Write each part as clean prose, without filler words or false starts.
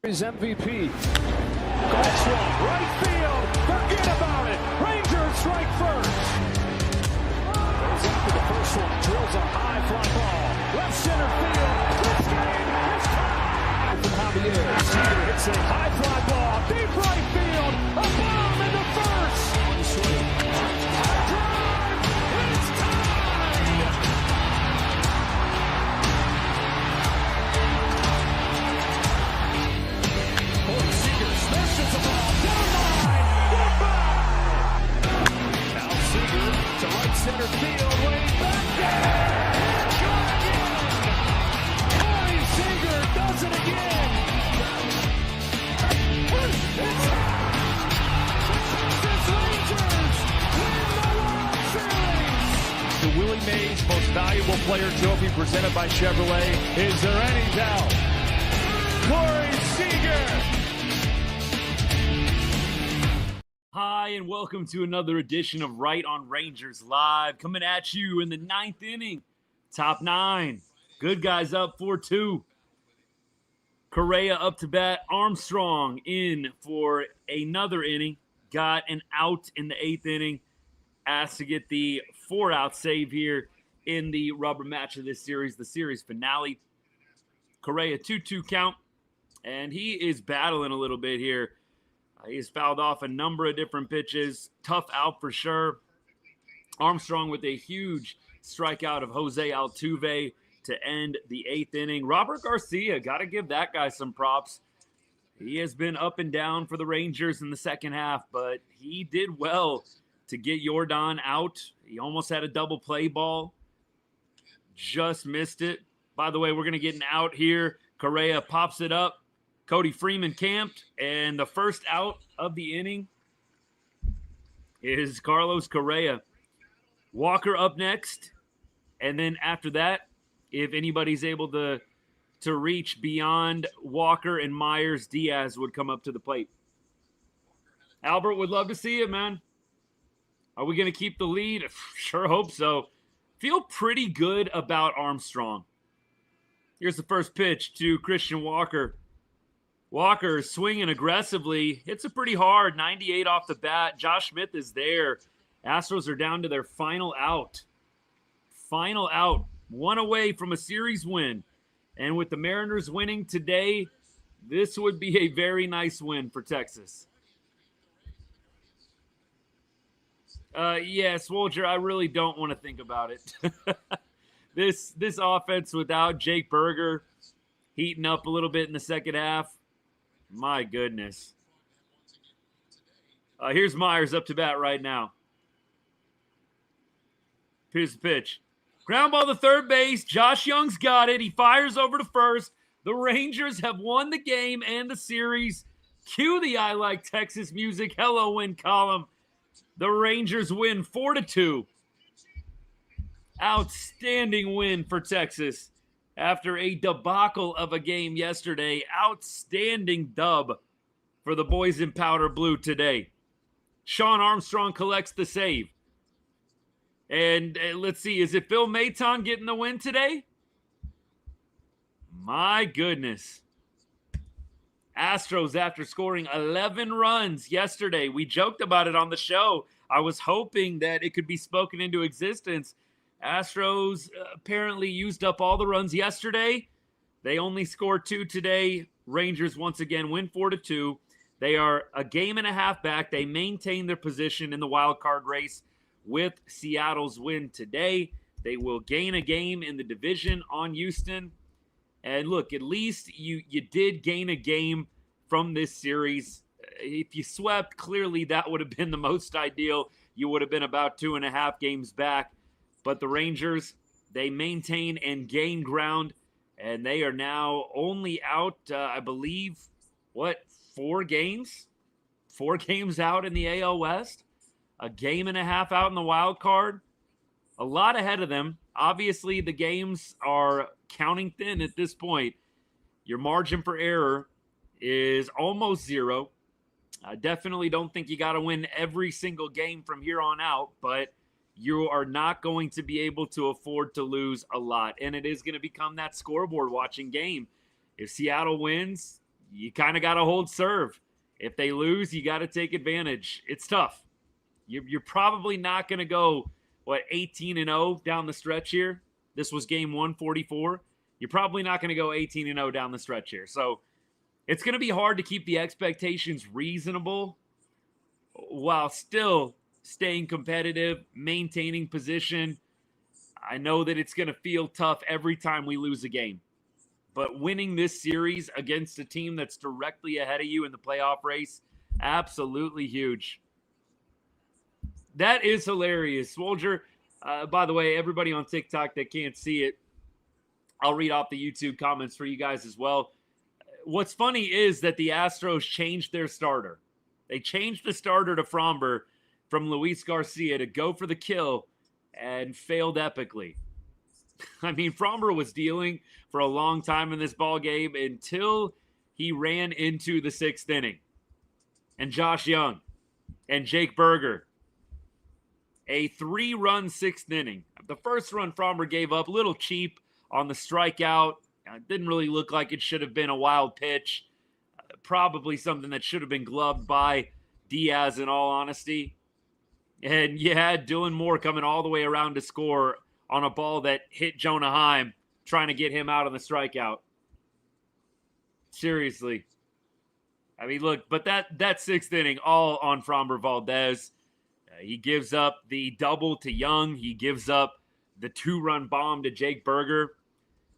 His MVP. Goal swung, right field. Forget about it. Rangers strike first. Goes after the first one. Drills a high fly ball. Left center field. This game is tied. From Javier. Seager hits a high fly ball. Deep right field. A bomb into first. On swing. Drive. It's tied. Seager smashes the ball down the line. Goodbye. Now Seager to right center field. Way back there. Gone again. Corey Seager does it again. It's Texas Rangers win the World Series. The Willie Mays Most Valuable Player Trophy presented by Chevrolet. Is there any doubt? Corey Seager. Hi, and welcome to another edition of Right on Rangers Live, coming at you in the ninth inning. Top nine. Good guys up 4-2. Correa up to bat. Armstrong in for another inning. Got an out in the eighth inning. Asked to get the 4-out save here in the rubber match of this series, the series finale. Correa 2-2 count, and he is battling a little bit here. He's fouled off a number of different pitches. Tough out for sure. Armstrong with a huge strikeout of Jose Altuve to end the eighth inning. Robert Garcia, got to give that guy some props. He has been up and down for the Rangers in the second half, but he did well to get Jordan out. He almost had a double play ball. Just missed it. By the way, we're going to get an out here. Correa pops it up. Cody Freeman camped, and the first out of the inning is Carlos Correa. Walker up next, and then after that, if anybody's able to reach beyond Walker and Myers, Diaz would come up to the plate. Albert would love to see it, man. Are we going to keep the lead? Sure hope so. Feel pretty good about Armstrong. Here's the first pitch to Christian Walker. Walker swinging aggressively. Hits it pretty hard. 98 off the bat. Josh Smith is there. Astros are down to their final out. Final out. One away from a series win. And with the Mariners winning today, this would be a very nice win for Texas. Yes, Wolger, I really don't want to think about it. This offense without Jake Berger heating up a little bit in the second half. My goodness. Here's Myers up to bat right now. Here's the pitch. Ground ball to third base. Josh Young's got it. He fires over to first. The Rangers have won the game and the series. Cue the I Like Texas music. Hello, win column. The Rangers win 4-2. Outstanding win for Texas. After a debacle of a game yesterday, outstanding dub for the boys in powder blue today. Sean Armstrong collects the save. And let's see, is it Phil Maton getting the win today? My goodness. Astros, after scoring 11 runs yesterday, we joked about it on the show. I was hoping that it could be spoken into existence. Astros apparently used up all the runs yesterday. They only scored 2 today. Rangers once again win 4-2. They are a game and a half back. They maintain their position in the wild card race with Seattle's win today. They will gain a game in the division on Houston. And look, at least you did gain a game from this series. If you swept, clearly that would have been the most ideal. You would have been about 2.5 games back. But the Rangers, they maintain and gain ground, and they are now only out, I believe, 4 games? 4 games out in the AL West? A game and a half out in the wild card? A lot ahead of them. Obviously, the games are counting thin at this point. Your margin for error is almost 0. I definitely don't think you got to win every single game from here on out, but you are not going to be able to afford to lose a lot. And it is going to become that scoreboard watching game. If Seattle wins, you kind of got to hold serve. If they lose, you got to take advantage. It's tough. You're probably not going to go, 18-0 down the stretch here. This was game 144. You're probably not going to go 18-0 down the stretch here. So it's going to be hard to keep the expectations reasonable while still staying competitive, maintaining position. I know that it's going to feel tough every time we lose a game. But winning this series against a team that's directly ahead of you in the playoff race, absolutely huge. That is hilarious. Swolger, by the way, everybody on TikTok that can't see it, I'll read off the YouTube comments for you guys as well. What's funny is that the Astros changed their starter. They changed the starter to Framber from Luis Garcia to go for the kill and failed epically. I mean, Framber was dealing for a long time in this ball game until he ran into the 6th inning. And Josh Young and Jake Berger, a 3-run 6th inning. The first run Framber gave up, a little cheap on the strikeout. It didn't really look like it should have been a wild pitch. Probably something that should have been gloved by Diaz, in all honesty. And you had Dylan Moore coming all the way around to score on a ball that hit Jonah Heim, trying to get him out on the strikeout. Seriously. I mean, look, but that 6th inning, all on Framber Valdez. He gives up the double to Young. He gives up the 2-run bomb to Jake Berger.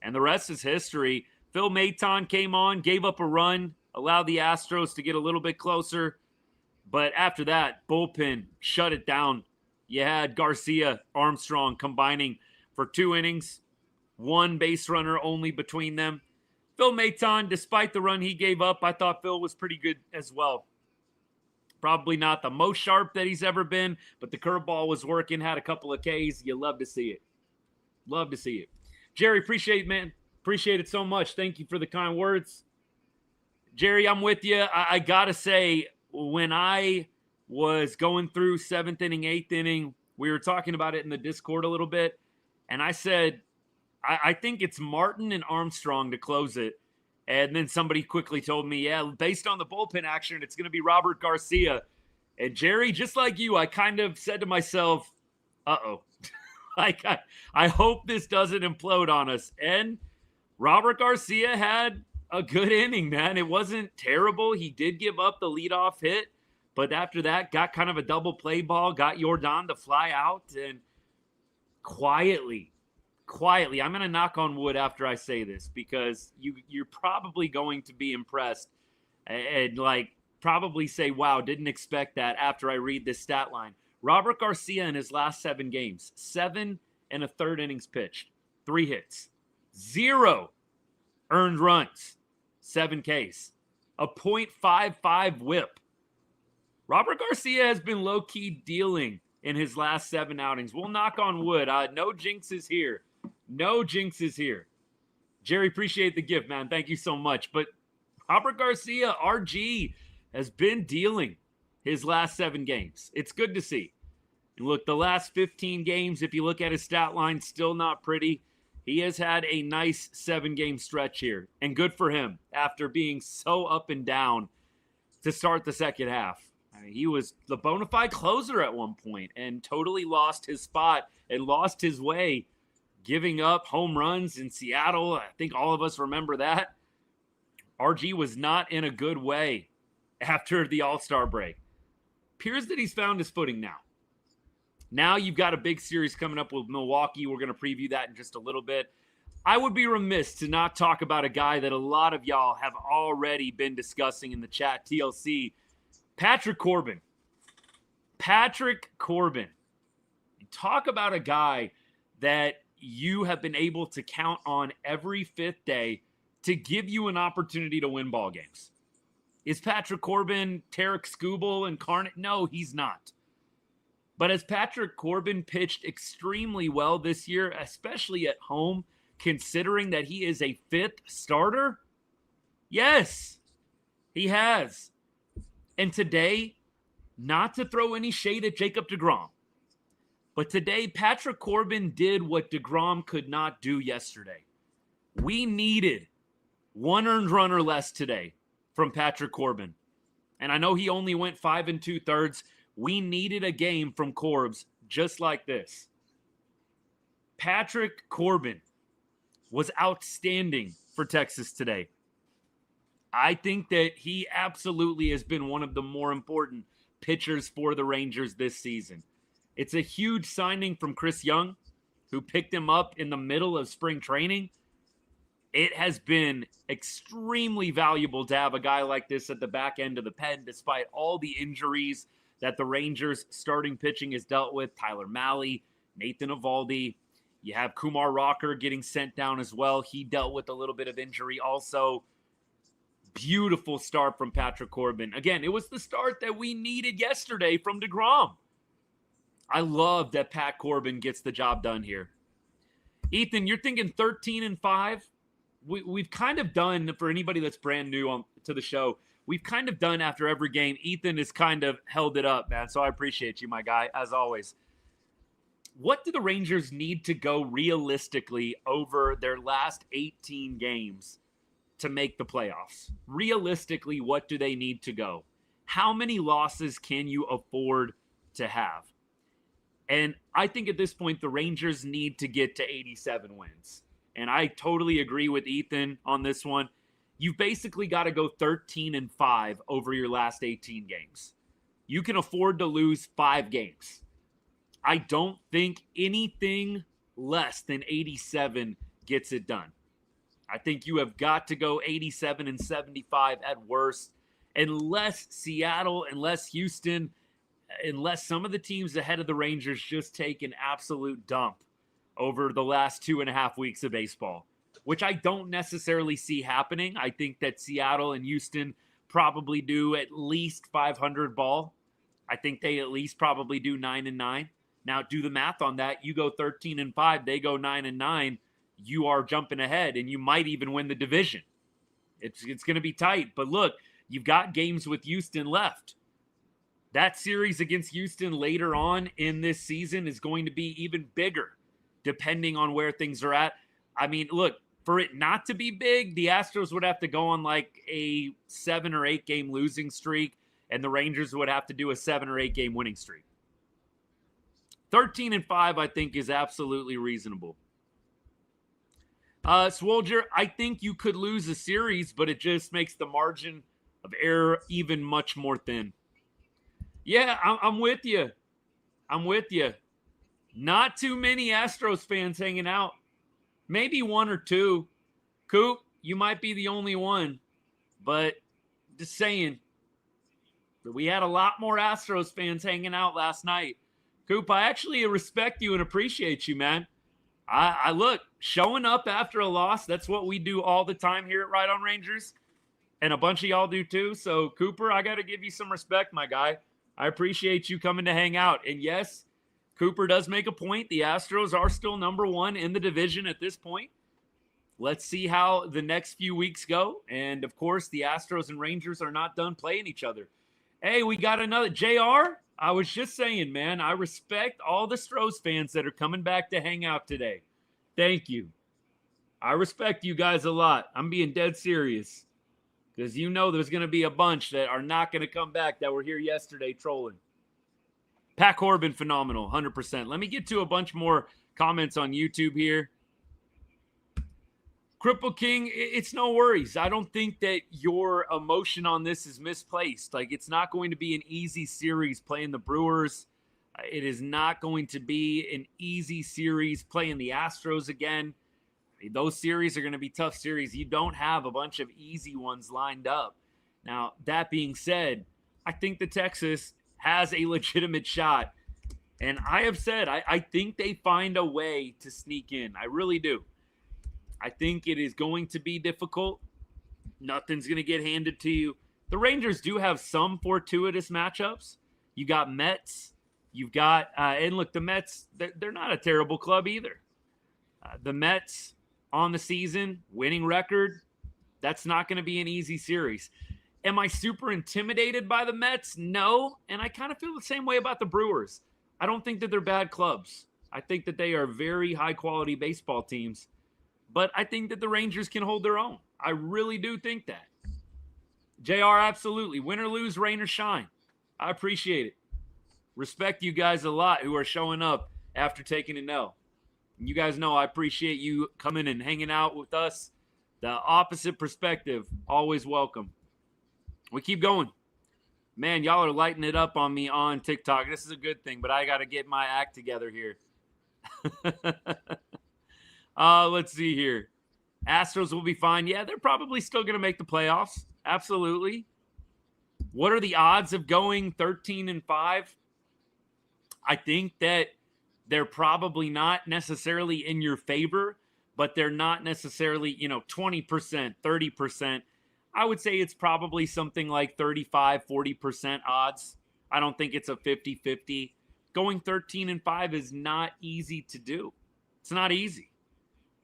And the rest is history. Phil Maton came on, gave up a run, allowed the Astros to get a little bit closer. But after that, bullpen shut it down. You had Garcia, Armstrong combining for 2 innings, 1 base runner only between them. Phil Maton, despite the run he gave up, I thought Phil was pretty good as well. Probably not the most sharp that he's ever been, but the curveball was working, had a couple of Ks. You love to see it. Love to see it. Jerry, appreciate it, man. Appreciate it so much. Thank you for the kind words. Jerry, I'm with you. I got to say, when I was going through 7th inning, 8th inning, we were talking about it in the Discord a little bit, and I said, I think it's Martin and Armstrong to close it. And then somebody quickly told me, yeah, based on the bullpen action, it's going to be Robert Garcia. And Jerry, just like you, I kind of said to myself, uh-oh. I hope this doesn't implode on us. And Robert Garcia had a good inning, man. It wasn't terrible. He did give up the leadoff hit, but after that, got kind of a double play ball, got Yordan to fly out, and quietly, I'm going to knock on wood after I say this, because you're probably going to be impressed and probably say, wow, didn't expect that after I read this stat line. Robert Garcia in his last 7 games, 7 1/3 innings pitched, 3 hits, 0 earned runs, 7 Ks, a .55 whip. Robert Garcia has been low-key dealing in his last 7 outings. We'll knock on wood. No jinxes here. No jinxes here. Jerry, appreciate the gift, man. Thank you so much. But Robert Garcia, RG, has been dealing his last 7 games. It's good to see. And look, the last 15 games, if you look at his stat line, still not pretty. He has had a nice 7-game stretch here. And good for him after being so up and down to start the second half. I mean, he was the bona fide closer at one point and totally lost his spot and lost his way, giving up home runs in Seattle. I think all of us remember that. RG was not in a good way after the All-Star break. Appears that he's found his footing now. Now you've got a big series coming up with Milwaukee. We're going to preview that in just a little bit. I would be remiss to not talk about a guy that a lot of y'all have already been discussing in the chat, TLC, Patrick Corbin. Patrick Corbin. Talk about a guy that you have been able to count on every 5th day to give you an opportunity to win ball games. Is Patrick Corbin Tarek Skubal incarnate? No, he's not. But has Patrick Corbin pitched extremely well this year, especially at home, considering that he is a 5th starter? Yes, he has. And today, not to throw any shade at Jacob deGrom, but today Patrick Corbin did what deGrom could not do yesterday. We needed 1 earned run or less today from Patrick Corbin. And I know he only went 5 2/3. We needed a game from Corbs just like this. Patrick Corbin was outstanding for Texas today. I think that he absolutely has been one of the more important pitchers for the Rangers this season. It's a huge signing from Chris Young, who picked him up in the middle of spring training. It has been extremely valuable to have a guy like this at the back end of the pen, despite all the injuries that the Rangers starting pitching has dealt with. Tyler Mahle, Nathan Eovaldi. You have Kumar Rocker getting sent down as well. He dealt with a little bit of injury also. Beautiful start from Patrick Corbin. Again, it was the start that we needed yesterday from DeGrom. I love that Pat Corbin gets the job done here. Ethan, you're thinking 13-5? We've kind of done, for anybody that's brand new to the show, we've kind of done after every game. Ethan has kind of held it up, man, so I appreciate you, my guy, as always. What do the Rangers need to go realistically over their last 18 games to make the playoffs? Realistically, what do they need to go? How many losses can you afford to have? And I think at this point, the Rangers need to get to 87 wins. And I totally agree with Ethan on this one. You've basically got to go 13-5 over your last 18 games. You can afford to lose 5 games. I don't think anything less than 87 gets it done. I think you have got to go 87-75 at worst, unless Seattle, unless Houston, unless some of the teams ahead of the Rangers just take an absolute dump over the last 2.5 weeks of baseball, which I don't necessarily see happening. I think that Seattle and Houston probably do at least 500 ball. I think they at least probably do 9-9. Now, do the math on that. You go 13-5, they go 9-9. You are jumping ahead, and you might even win the division. It's going to be tight. But look, you've got games with Houston left. That series against Houston later on in this season is going to be even bigger, depending on where things are at. I mean, look, for it not to be big, the Astros would have to go on like a 7 or 8 game losing streak, and the Rangers would have to do a 7 or 8 game winning streak. 13-5, I think, is absolutely reasonable. Swolger, I think you could lose a series, but it just makes the margin of error even much more thin. Yeah, I'm with you. I'm with you. Not too many Astros fans hanging out. Maybe 1 or 2. Coop, you might be the only one. But just saying, we had a lot more Astros fans hanging out last night. Coop, I actually respect you and appreciate you, man. I look, showing up after a loss, that's what we do all the time here at Right On Rangers. And a bunch of y'all do too. So, Cooper, I got to give you some respect, my guy. I appreciate you coming to hang out. And yes, Cooper does make a point. The Astros are still number 1 in the division at this point. Let's see how the next few weeks go. And, of course, the Astros and Rangers are not done playing each other. Hey, we got another. JR, I was just saying, man, I respect all the Stros fans that are coming back to hang out today. Thank you. I respect you guys a lot. I'm being dead serious. Because you know there's going to be a bunch that are not going to come back that were here yesterday trolling. Pat Corbin, phenomenal, 100%. Let me get to a bunch more comments on YouTube here. Cripple King, it's no worries. I don't think that your emotion on this is misplaced. Like, it's not going to be an easy series playing the Brewers. It is not going to be an easy series playing the Astros again. Those series are going to be tough series. You don't have a bunch of easy ones lined up. Now, that being said, I think the Texas has a legitimate shot. And I have said, I think they find a way to sneak in. I really do. I think it is going to be difficult. Nothing's going to get handed to you. The Rangers do have some fortuitous matchups. You got Mets. You've got, and look, the Mets, they're not a terrible club either. The Mets on the season, winning record, that's not going to be an easy series. Am I super intimidated by the Mets? No. And I kind of feel the same way about the Brewers. I don't think that they're bad clubs. I think that they are very high-quality baseball teams. But I think that the Rangers can hold their own. I really do think that. JR, absolutely. Win or lose, rain or shine. I appreciate it. Respect you guys a lot who are showing up after taking an L. You guys know I appreciate you coming and hanging out with us. The opposite perspective, always welcome. We keep going. Man, y'all are lighting it up on me on TikTok. This is a good thing, but I got to get my act together here. Let's see here. Astros will be fine. Yeah, they're probably still going to make the playoffs. Absolutely. What are the odds of going 13-5? I think that they're probably not necessarily in your favor, but they're not necessarily, 20%, 30%. I would say it's probably something like 35, 40% odds. I don't think it's a 50-50. Going 13-5 is not easy to do. It's not easy.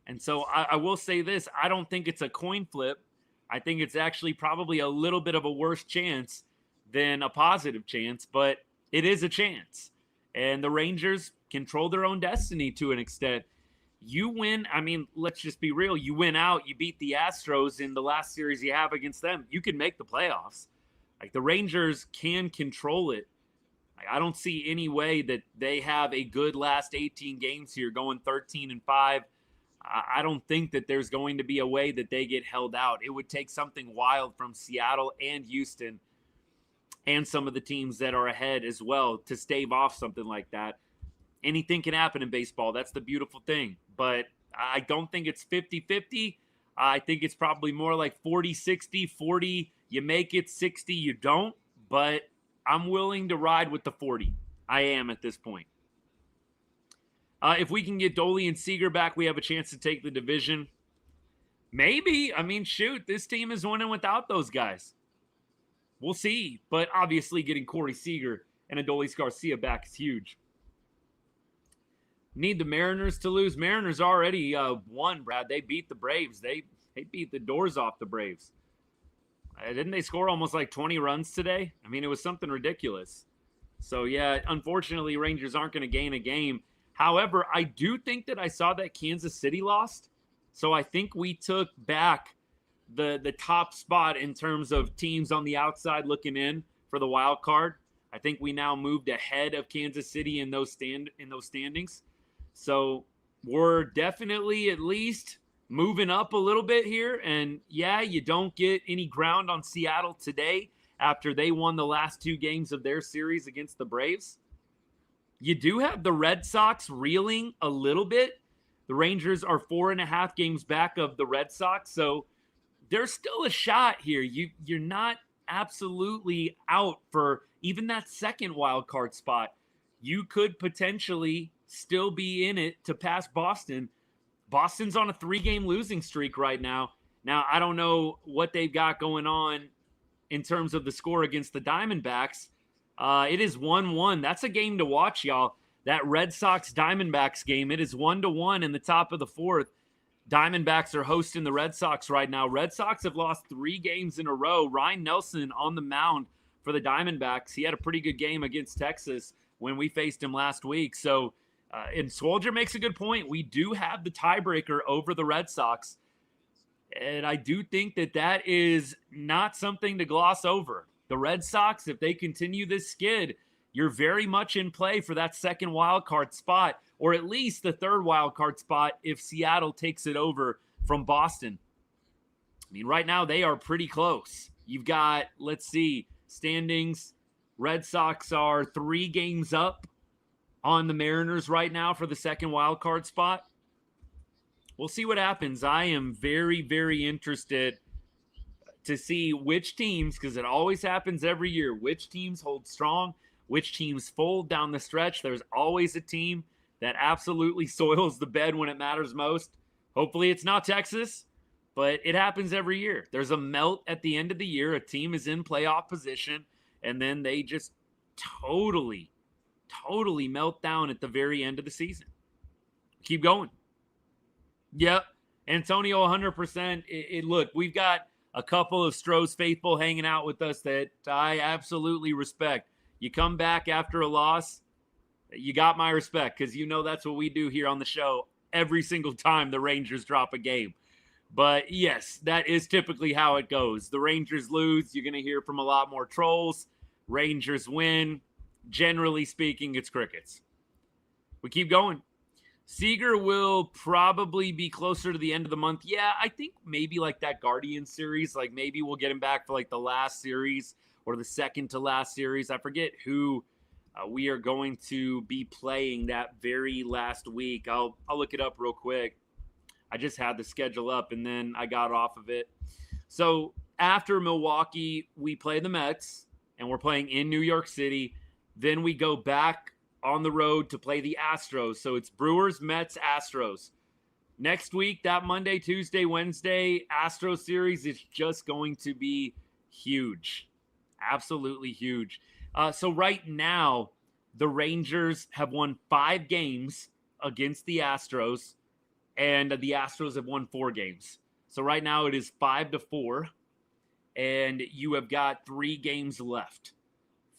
And so I will say this. I don't think it's a coin flip. I think it's actually probably a little bit of a worse chance than a positive chance, but it is a chance. And the Rangers control their own destiny to an extent. You win. I mean, let's just be real. You win out. You beat the Astros in the last series you have against them. You can make the playoffs. Like, the Rangers can control it. Like, I don't see any way that they have a good last 18 games here going 13-5. I don't think that there's going to be a way that they get held out. It would take something wild from Seattle and Houston and some of the teams that are ahead as well to stave off something like that. Anything can happen in baseball. That's the beautiful thing. But I don't think it's 50-50. I think it's probably more like 40-60, 40, you make it, 60, you don't. But I'm willing to ride with the 40. I am at this point. If we can get Dolly and Seager back, we have a chance to take the division. Maybe. I mean, shoot, this team is winning without those guys. We'll see. But obviously getting Corey Seager and Adolis Garcia back is huge. Need the Mariners to lose. Mariners already won, Brad. They beat the Braves. They beat the doors off the Braves. Didn't they score almost like 20 runs today? I mean, it was something ridiculous. So, yeah, unfortunately, Rangers aren't going to gain a game. However, I do think that I saw that Kansas City lost. So I think we took back the top spot in terms of teams on the outside looking in for the wild card. I think we now moved ahead of Kansas City in those standings. So we're definitely at least moving up a little bit here. And yeah, you don't get any ground on Seattle today after they won the last two games of their series against the Braves. You do have the Red Sox reeling a little bit. The Rangers are 4.5 games back of the Red Sox. So there's still a shot here. You're not absolutely out for even that second wild card spot. You could potentially still be in it to pass Boston. Boston's on a 3-game losing streak right now. Now, I don't know what they've got going on in terms of the score against the Diamondbacks. It is 1-1. That's a game to watch, y'all. That Red Sox-Diamondbacks game, it is 1-1 in the top of the fourth. Diamondbacks are hosting the Red Sox right now. Red Sox have lost 3 games in a row. Ryan Nelson on the mound for the Diamondbacks. He had a pretty good game against Texas when we faced him last week. So, and Swolger makes a good point. We do have the tiebreaker over the Red Sox. And I do think that that is not something to gloss over. The Red Sox, if they continue this skid, you're very much in play for that second wild card spot, or at least the third wild card spot if Seattle takes it over from Boston. I mean, right now they are pretty close. You've got, let's see, standings. Red Sox are 3 games up on the Mariners right now for the second wild card spot. We'll see what happens. I am very, very interested to see which teams, because it always happens every year, which teams hold strong, which teams fold down the stretch. There's always a team that absolutely soils the bed when it matters most. Hopefully it's not Texas, but it happens every year. There's a melt at the end of the year. A team is in playoff position, and then they just totally melt down at the very end of the season. Keep going. Yep. Antonio, 100%. Look, we've got a couple of Stroh's faithful hanging out with us that I absolutely respect. You come back after a loss, you got my respect, because you know that's what we do here on the show every single time the Rangers drop a game. But yes, that is typically how it goes. The Rangers lose, you're going to hear from a lot more trolls. Rangers win. Generally speaking, it's crickets. We keep going. Seager will probably be closer to the end of the month. Yeah, I think maybe like that Guardian series, like maybe we'll get him back for like the last series or the second to last series. I forget who we are going to be playing that very last week. I'll look it up real quick. I just had the schedule up and then I got off of it. So after Milwaukee, we play the Mets and we're playing in New York City. Then we go back on the road to play the Astros. So it's Brewers, Mets, Astros. Next week, that Monday, Tuesday, Wednesday, Astros series is just going to be huge. Absolutely huge. So right now, the Rangers have won 5 games against the Astros, and the Astros have won 4 games. So right now it is 5-4, and you have got 3 games left.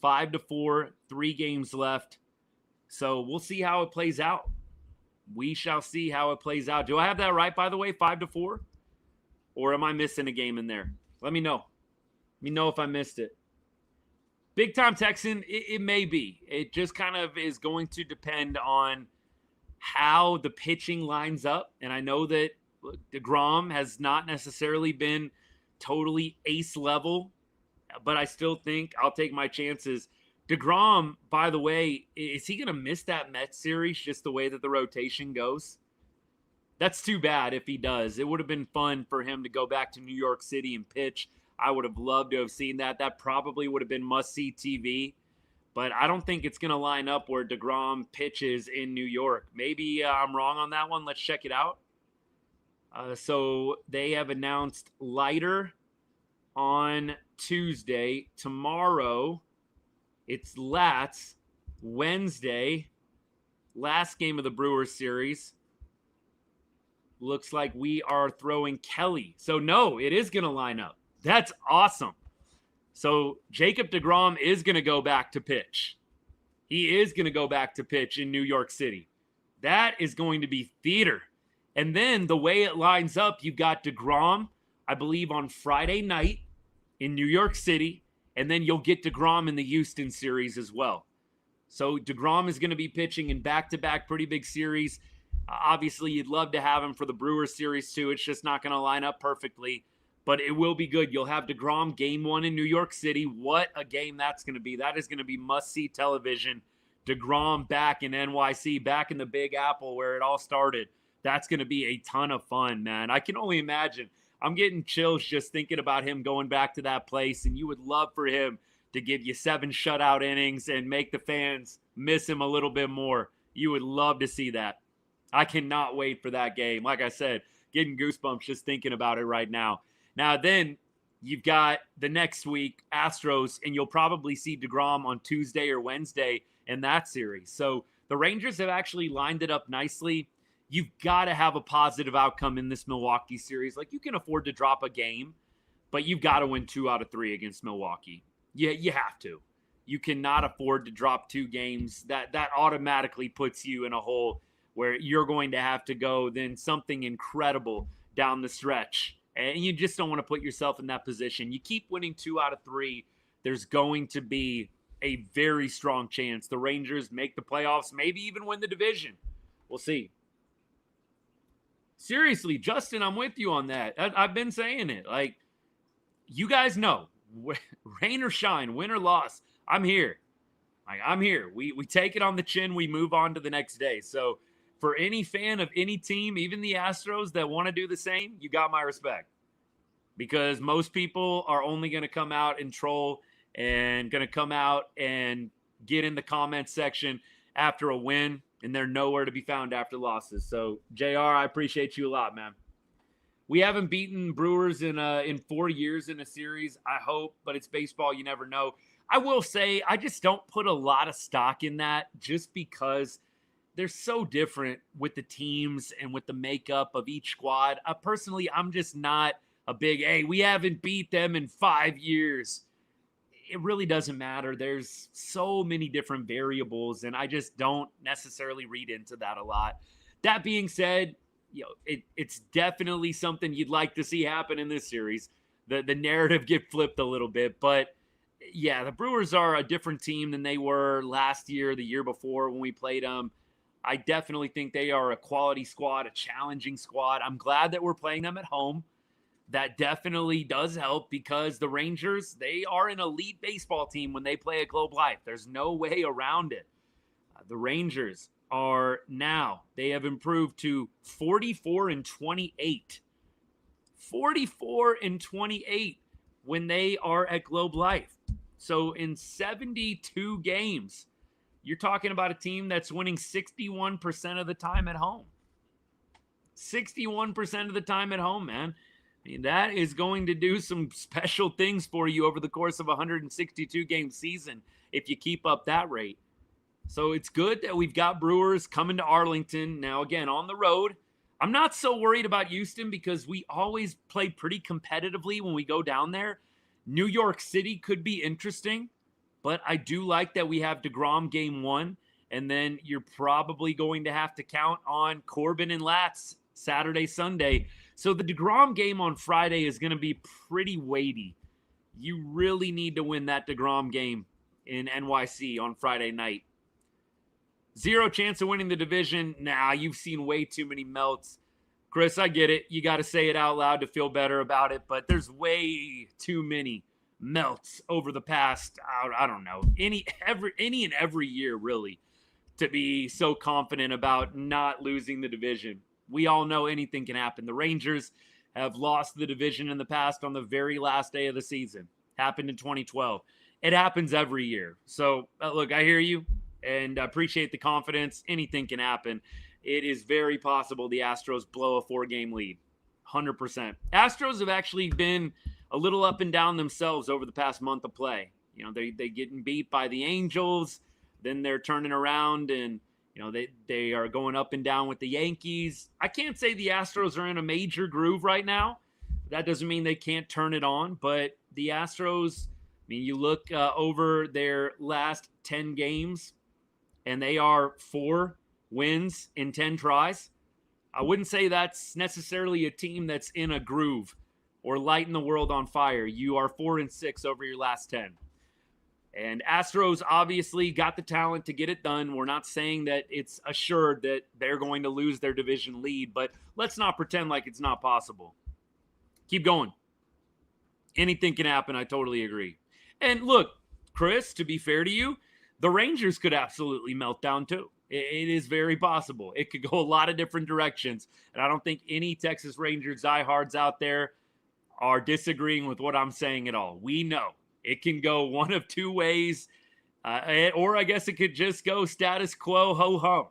5-4, 3 games left. So we'll see how it plays out. We shall see how it plays out. Do I have that right, by the way, 5-4? Or am I missing a game in there? Let me know. Let me know if I missed it. Big time Texan, it may be. It just kind of is going to depend on how the pitching lines up. And I know that DeGrom has not necessarily been totally ace level, but I still think I'll take my chances. DeGrom, by the way, is he going to miss that Mets series just the way that the rotation goes? That's too bad if he does. It would have been fun for him to go back to New York City and pitch. I would have loved to have seen that. That probably would have been must-see TV. But I don't think it's going to line up where DeGrom pitches in New York. Maybe I'm wrong on that one. Let's check it out. So they have announced Leiter on Tuesday. Tomorrow, it's Lats. Wednesday, last game of the Brewers series. Looks like we are throwing Kelly. So no, it is going to line up. That's awesome. So Jacob DeGrom is going to go back to pitch. He is going to go back to pitch in New York City. That is going to be theater. And then the way it lines up, you've got DeGrom, I believe, on Friday night in New York City. And then you'll get DeGrom in the Houston series as well. So DeGrom is going to be pitching in back-to-back pretty big series. Obviously, you'd love to have him for the Brewers series too. It's just not going to line up perfectly. But it will be good. You'll have DeGrom game 1 in New York City. What a game that's going to be. That is going to be must-see television. DeGrom back in NYC, back in the Big Apple where it all started. That's going to be a ton of fun, man. I can only imagine. I'm getting chills just thinking about him going back to that place, and you would love for him to give you 7 shutout innings and make the fans miss him a little bit more. You would love to see that. I cannot wait for that game. Like I said, getting goosebumps just thinking about it right now. Now, then you've got the next week, Astros, and you'll probably see DeGrom on Tuesday or Wednesday in that series. So the Rangers have actually lined it up nicely. You've got to have a positive outcome in this Milwaukee series. Like, you can afford to drop a game, but you've got to win 2 out of 3 against Milwaukee. Yeah, you have to. You cannot afford to drop 2 games. That automatically puts you in a hole where you're going to have to go then something incredible down the stretch. And you just don't want to put yourself in that position. You keep winning 2 out of 3, there's going to be a very strong chance the Rangers make the playoffs, maybe even win the division. We'll see. Seriously, Justin, I'm with you on that. I've been saying it. Like, you guys know, rain or shine, win or loss, I'm here. I'm here. We take it on the chin. We move on to the next day. So for any fan of any team, even the Astros that want to do the same, you got my respect. Because most people are only going to come out and troll and going to come out and get in the comments section after a win, and they're nowhere to be found after losses. So, JR, I appreciate you a lot, man. We haven't beaten Brewers in 4 years in a series, I hope, but it's baseball. You never know. I will say I just don't put a lot of stock in that just because they're so different with the teams and with the makeup of each squad. Personally, I'm just not a big, hey, we haven't beat them in 5 years. It really doesn't matter. There's so many different variables, and I just don't necessarily read into that a lot. That being said, it's definitely something you'd like to see happen in this series. The narrative get flipped a little bit, but yeah, the Brewers are a different team than they were last year, the year before when we played them. I definitely think they are a quality squad, a challenging squad. I'm glad that we're playing them at home. That definitely does help because the Rangers, they are an elite baseball team when they play at Globe Life. There's no way around it. The Rangers are now, they have improved to 44-28. 44-28 when they are at Globe Life. So in 72 games, you're talking about a team that's winning 61% of the time at home. 61% of the time at home, man. I mean, that is going to do some special things for you over the course of a 162-game season if you keep up that rate. So it's good that we've got Brewers coming to Arlington. Now, again, on the road. I'm not so worried about Houston because we always play pretty competitively when we go down there. New York City could be interesting, but I do like that we have DeGrom game 1, and then you're probably going to have to count on Corbin and Latz Saturday, Sunday. So the DeGrom game on Friday is going to be pretty weighty. You really need to win that DeGrom game in NYC on Friday night. 0 chance of winning the division. Nah, you've seen way too many melts. Chris, I get it. You got to say it out loud to feel better about it, but there's way too many melts over the past, I don't know, any and every year, really, to be so confident about not losing the division. We all know anything can happen. The Rangers have lost the division in the past on the very last day of the season. Happened in 2012. It happens every year. So, look, I hear you. And I appreciate the confidence. Anything can happen. It is very possible the Astros blow a 4-game lead. 100%. Astros have actually been a little up and down themselves over the past month of play. You know, they getting beat by the Angels. Then they're turning around and, you know, they are going up and down with the Yankees. I can't say the Astros are in a major groove right now. That doesn't mean they can't turn it on. But the Astros, I mean, you look over their last 10 games, and they are 4 wins in 10 tries. I wouldn't say that's necessarily a team that's in a groove or lighting the world on fire. You are 4-6 over your last 10. And Astros obviously got the talent to get it done. We're not saying that it's assured that they're going to lose their division lead, but let's not pretend like it's not possible. Keep going. Anything can happen. I totally agree. And look, Chris, to be fair to you, the Rangers could absolutely melt down too. It is very possible. It could go a lot of different directions. And I don't think any Texas Rangers diehards out there are disagreeing with what I'm saying at all. We know it can go one of 2 ways, or I guess it could just go status quo, ho-hum.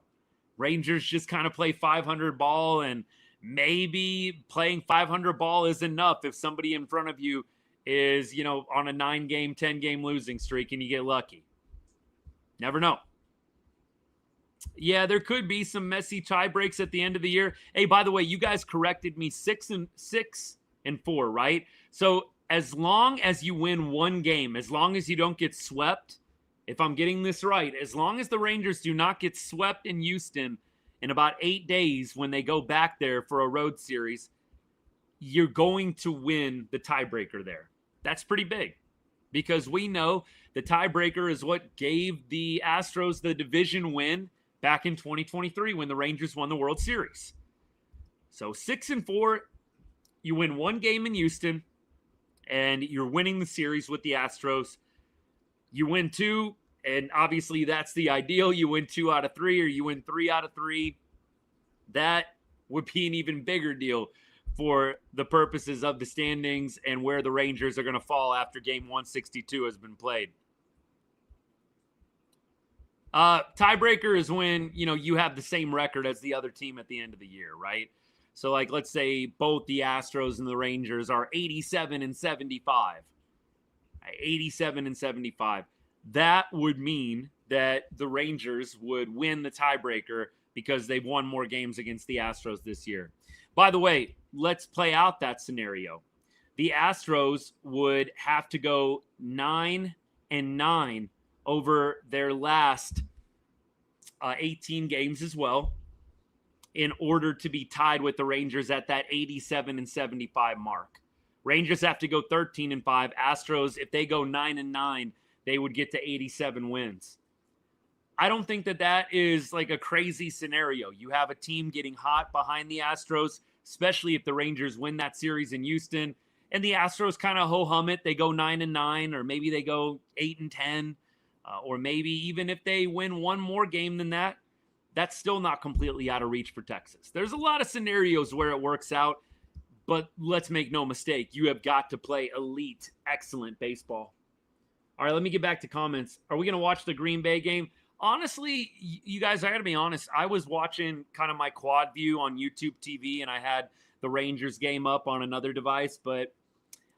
Rangers just kind of play 500 ball, and maybe playing 500 ball is enough if somebody in front of you is, you know, on a 9-game, 10-game losing streak and you get lucky. Never know. Yeah, there could be some messy tie breaks at the end of the year. Hey, by the way, you guys corrected me 6-4, right? So as long as you win 1 game, as long as you don't get swept, if I'm getting this right, as long as the Rangers do not get swept in Houston in about 8 days when they go back there for a road series, you're going to win the tiebreaker there. That's pretty big. Because we know the tiebreaker is what gave the Astros the division win back in 2023 when the Rangers won the World Series. So 6-4, you win 1 game in Houston, and you're winning the series with the Astros. You win 2, and obviously that's the ideal. You win 2 out of 3, or you win 3 out of 3. That would be an even bigger deal for the purposes of the standings and where the Rangers are going to fall after game 162 has been played. Tiebreaker is when, you know, you have the same record as the other team at the end of the year, right? So, like, let's say both the Astros and the Rangers are 87-75. 87-75. That would mean that the Rangers would win the tiebreaker because they've won more games against the Astros this year. By the way, let's play out that scenario. The Astros would have to go 9-9 over their last 18 games as well. in order to be tied with the Rangers at that 87-75 mark. Rangers have to go 13-5. Astros, if they go 9-9, they would get to 87 wins. I don't think that is like a crazy scenario. You have a team getting hot behind the Astros, especially if the Rangers win that series in Houston, and the Astros kind of ho-hum it. They go 9-9, or maybe they go 8-10, or maybe even if they win one more game than that, that's still not completely out of reach for Texas. There's a lot of scenarios where it works out, but let's make no mistake. You have got to play elite, excellent baseball. All right, let me get back to comments. Are we going to watch the Green Bay game? Honestly, you guys, I got to be honest. I was watching kind of my quad view on YouTube TV, and I had the Rangers game up on another device, but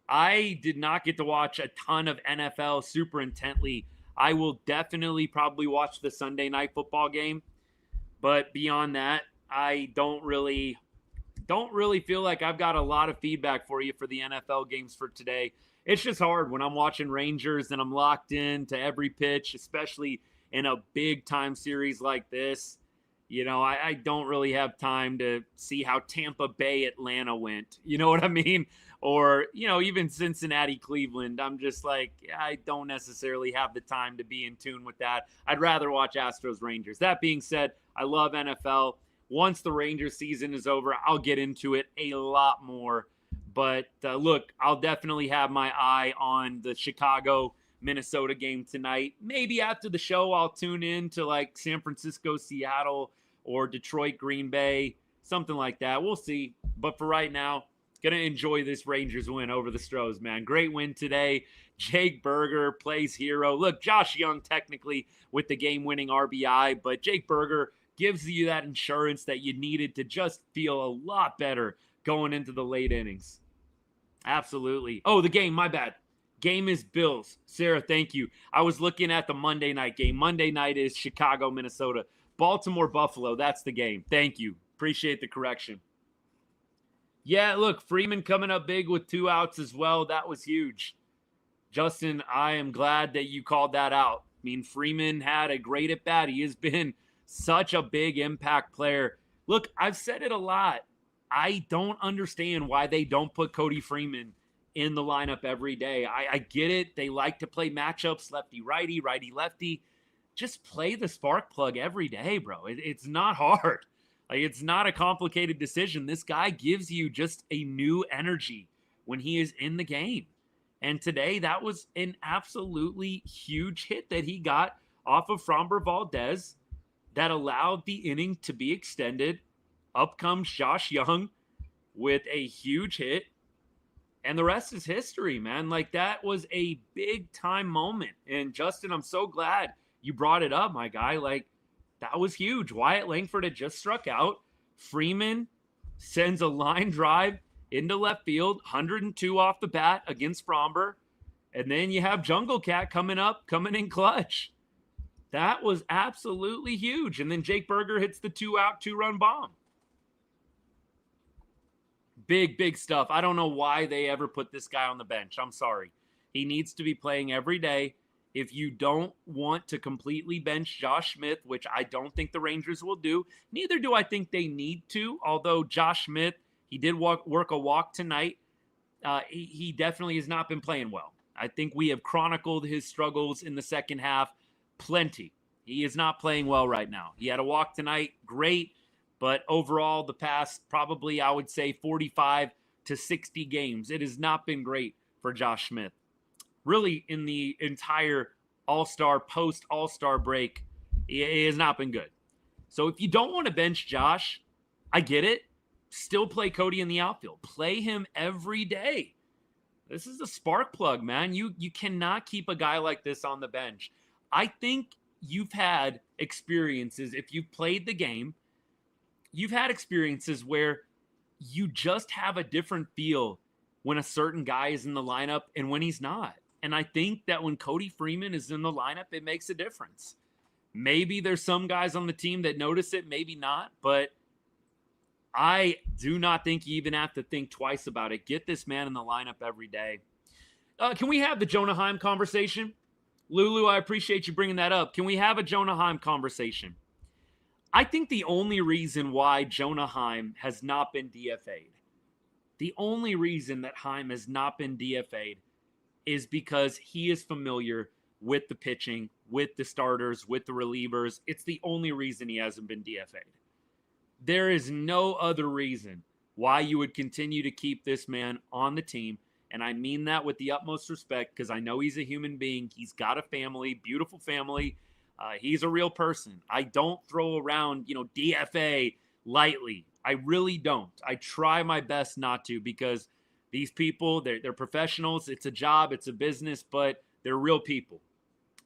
I did not get to watch a ton of NFL super intently. I will definitely probably watch the Sunday night football game, but beyond that, I don't really feel like I've got a lot of feedback for you for the NFL games for today. It's just hard when I'm watching Rangers and I'm locked in to every pitch, especially in a big time series like this. You know, I don't really have time to see how Tampa Bay Atlanta went. You know what I mean? Or, you know, even Cincinnati Cleveland. I'm just like, I don't necessarily have the time to be in tune with that. I'd rather watch Astros Rangers. That being said, I love NFL. Once the Rangers season is over, I'll get into it a lot more. But look, I'll definitely have my eye on the Chicago-Minnesota game tonight. Maybe after the show, I'll tune in to like San Francisco-Seattle or Detroit-Green Bay, something like that. We'll see. But for right now, going to enjoy this Rangers win over the Stros, man. Great win today. Jake Berger plays hero. Look, Josh Young technically with the game-winning RBI, but Jake Berger gives you that insurance that you needed to just feel a lot better going into the late innings. Absolutely. Oh, the game, my bad. Game is Bills. Sarah, thank you. I was looking at the Monday night game. Monday night is Chicago, Minnesota. Baltimore, Buffalo, that's the game. Thank you. Appreciate the correction. Yeah, look, Freeman coming up big with 2 outs as well. That was huge. Justin, I am glad that you called that out. I mean, Freeman had a great at-bat. He has been such a big impact player. Look, I've said it a lot. I don't understand why they don't put Cody Freeman in the lineup every day. I get it. They like to play matchups, lefty-righty, righty-lefty. Just play the spark plug every day, bro. It's not hard. Like, it's not a complicated decision. This guy gives you just a new energy when he is in the game. And today, that was an absolutely huge hit that he got off of Framber Valdez that allowed the inning to be extended. Up comes Josh Young with a huge hit. And the rest is history, man. Like, that was a big-time moment. And, Justin, I'm so glad you brought it up, my guy. Like, that was huge. Wyatt Langford had just struck out. Freeman sends a line drive into left field, 102 off the bat against Framber. And then you have Jungle Cat coming in clutch. That was absolutely huge. And then Jake Berger hits the 2-out, 2-run bomb. Big stuff. I don't know why they ever put this guy on the bench. I'm sorry. He needs to be playing every day. If you don't want to completely bench Josh Smith, which I don't think the Rangers will do, neither do I think they need to, although Josh Smith, he did work a walk tonight. He definitely has not been playing well. I think we have chronicled his struggles in the second half plenty. He is not playing well right now. He had a walk tonight, great, but overall the past probably, I would say, 45 to 60 games, it has not been great for Josh Smith. Really, in the entire All-Star, post-All-Star break, it has not been good. So if you don't want to bench Josh, I get it. Still play Cody in the outfield. Play him every day. This is a spark plug, man. You cannot keep a guy like this on the bench. I think you've had experiences, if you've played the game, you've had experiences where you just have a different feel when a certain guy is in the lineup and when he's not. And I think that when Cody Freeman is in the lineup, it makes a difference. Maybe there's some guys on the team that notice it, maybe not, but I do not think you even have to think twice about it. Get this man in the lineup every day. Can we have the Jonah Heim conversation? Lulu, I appreciate you bringing that up. Can we have a Jonah Heim conversation? I think the only reason why Jonah Heim has not been DFA'd, the only reason that Heim has not been DFA'd is because he is familiar with the pitching, with the starters, with the relievers. It's the only reason he hasn't been DFA'd. There is no other reason why you would continue to keep this man on the team. And I mean that with the utmost respect, because I know he's a human being. He's got a family, beautiful family. He's a real person. I don't throw around, DFA lightly. I really don't. I try my best not to, because these people, they're professionals. It's a job, it's a business, but they're real people.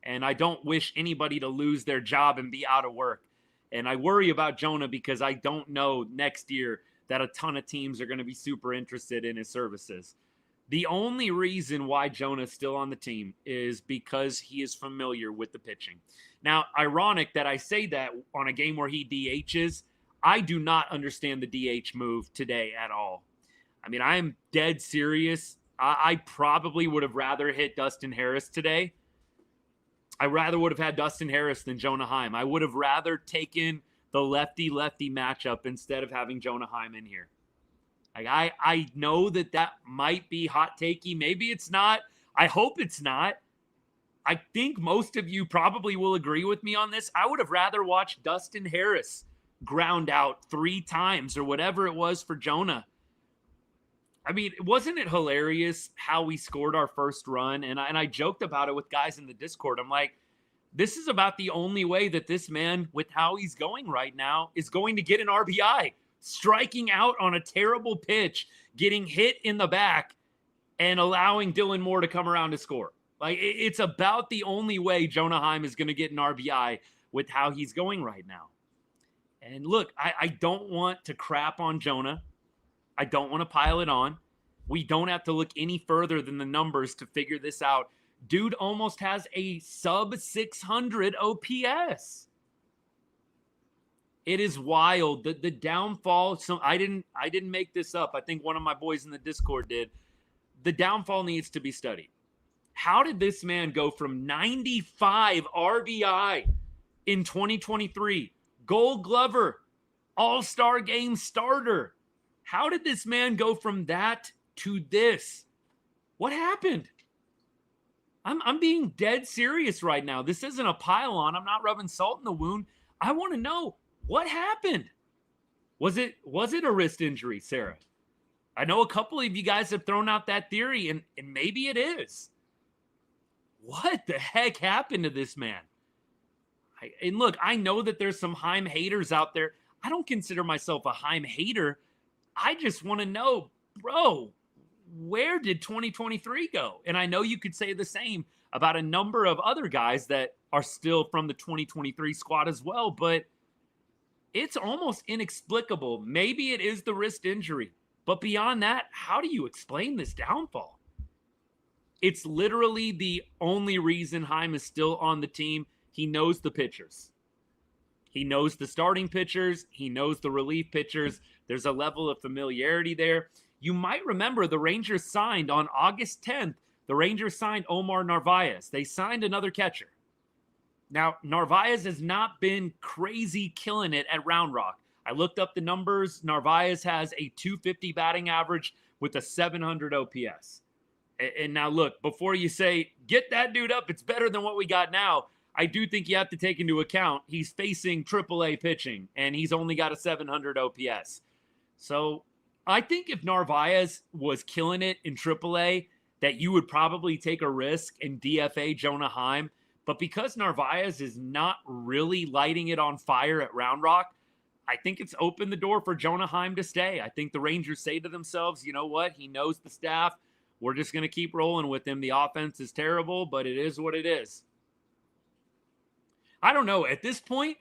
And I don't wish anybody to lose their job and be out of work. And I worry about Jonah because I don't know next year that a ton of teams are going to be super interested in his services. The only reason why Jonah's still on the team is because he is familiar with the pitching. Now, ironic that I say that on a game where he DHs. I do not understand the DH move today at all. I mean, I am dead serious. I probably would have rather hit Dustin Harris today. I rather would have had Dustin Harris than Jonah Heim. I would have rather taken the lefty-lefty matchup instead of having Jonah Heim in here. I know that might be hot takey. Maybe it's not. I hope it's not. I think most of you probably will agree with me on this. I would have rather watched Dustin Harris ground out 3 times or whatever it was for Jonah. I mean, wasn't it hilarious how we scored our first run? And I joked about it with guys in the Discord. I'm like, this is about the only way that this man, with how he's going right now, is going to get an RBI. Striking out on a terrible pitch, getting hit in the back, and allowing Dylan Moore to come around to score. Like, it's about the only way Jonah Heim is going to get an RBI with how he's going right now. And look, I don't want to crap on Jonah. I don't want to pile it on. We don't have to look any further than the numbers to figure this out. Dude almost has a sub 600 OPS. It is wild. The downfall, so I didn't make this up. I think one of my boys in the Discord did. The downfall needs to be studied. How did this man go from 95 RBI in 2023, Gold Glover, All-Star Game starter? How did this man go from that to this? What happened? I'm being dead serious right now. This isn't a pile on. I'm not rubbing salt in the wound. I want to know what happened. Was it a wrist injury, Sarah? I know a couple of you guys have thrown out that theory, and maybe it is. What the heck happened to this man? And look, I know that there's some Heim haters out there. I don't consider myself a Heim hater. I just want to know, bro, where did 2023 go? And I know you could say the same about a number of other guys that are still from the 2023 squad as well, but it's almost inexplicable. Maybe it is the wrist injury, but beyond that, how do you explain this downfall? It's literally the only reason Heim is still on the team. He knows the pitchers. He knows the starting pitchers. He knows the relief pitchers. There's a level of familiarity there. You might remember the Rangers signed on August 10th. The Rangers signed Omar Narvaez. They signed another catcher. Now, Narvaez has not been crazy killing it at Round Rock. I looked up the numbers. Narvaez has a 250 batting average with a 700 OPS. And now, look, before you say, get that dude up, it's better than what we got now, I do think you have to take into account he's facing AAA pitching, and he's only got a 700 OPS. So I think if Narvaez was killing it in AAA, that you would probably take a risk and DFA Jonah Heim. But because Narvaez is not really lighting it on fire at Round Rock, I think it's opened the door for Jonah Heim to stay. I think the Rangers say to themselves, you know what? He knows the staff. We're just going to keep rolling with him. The offense is terrible, but it is what it is. I don't know. At this point,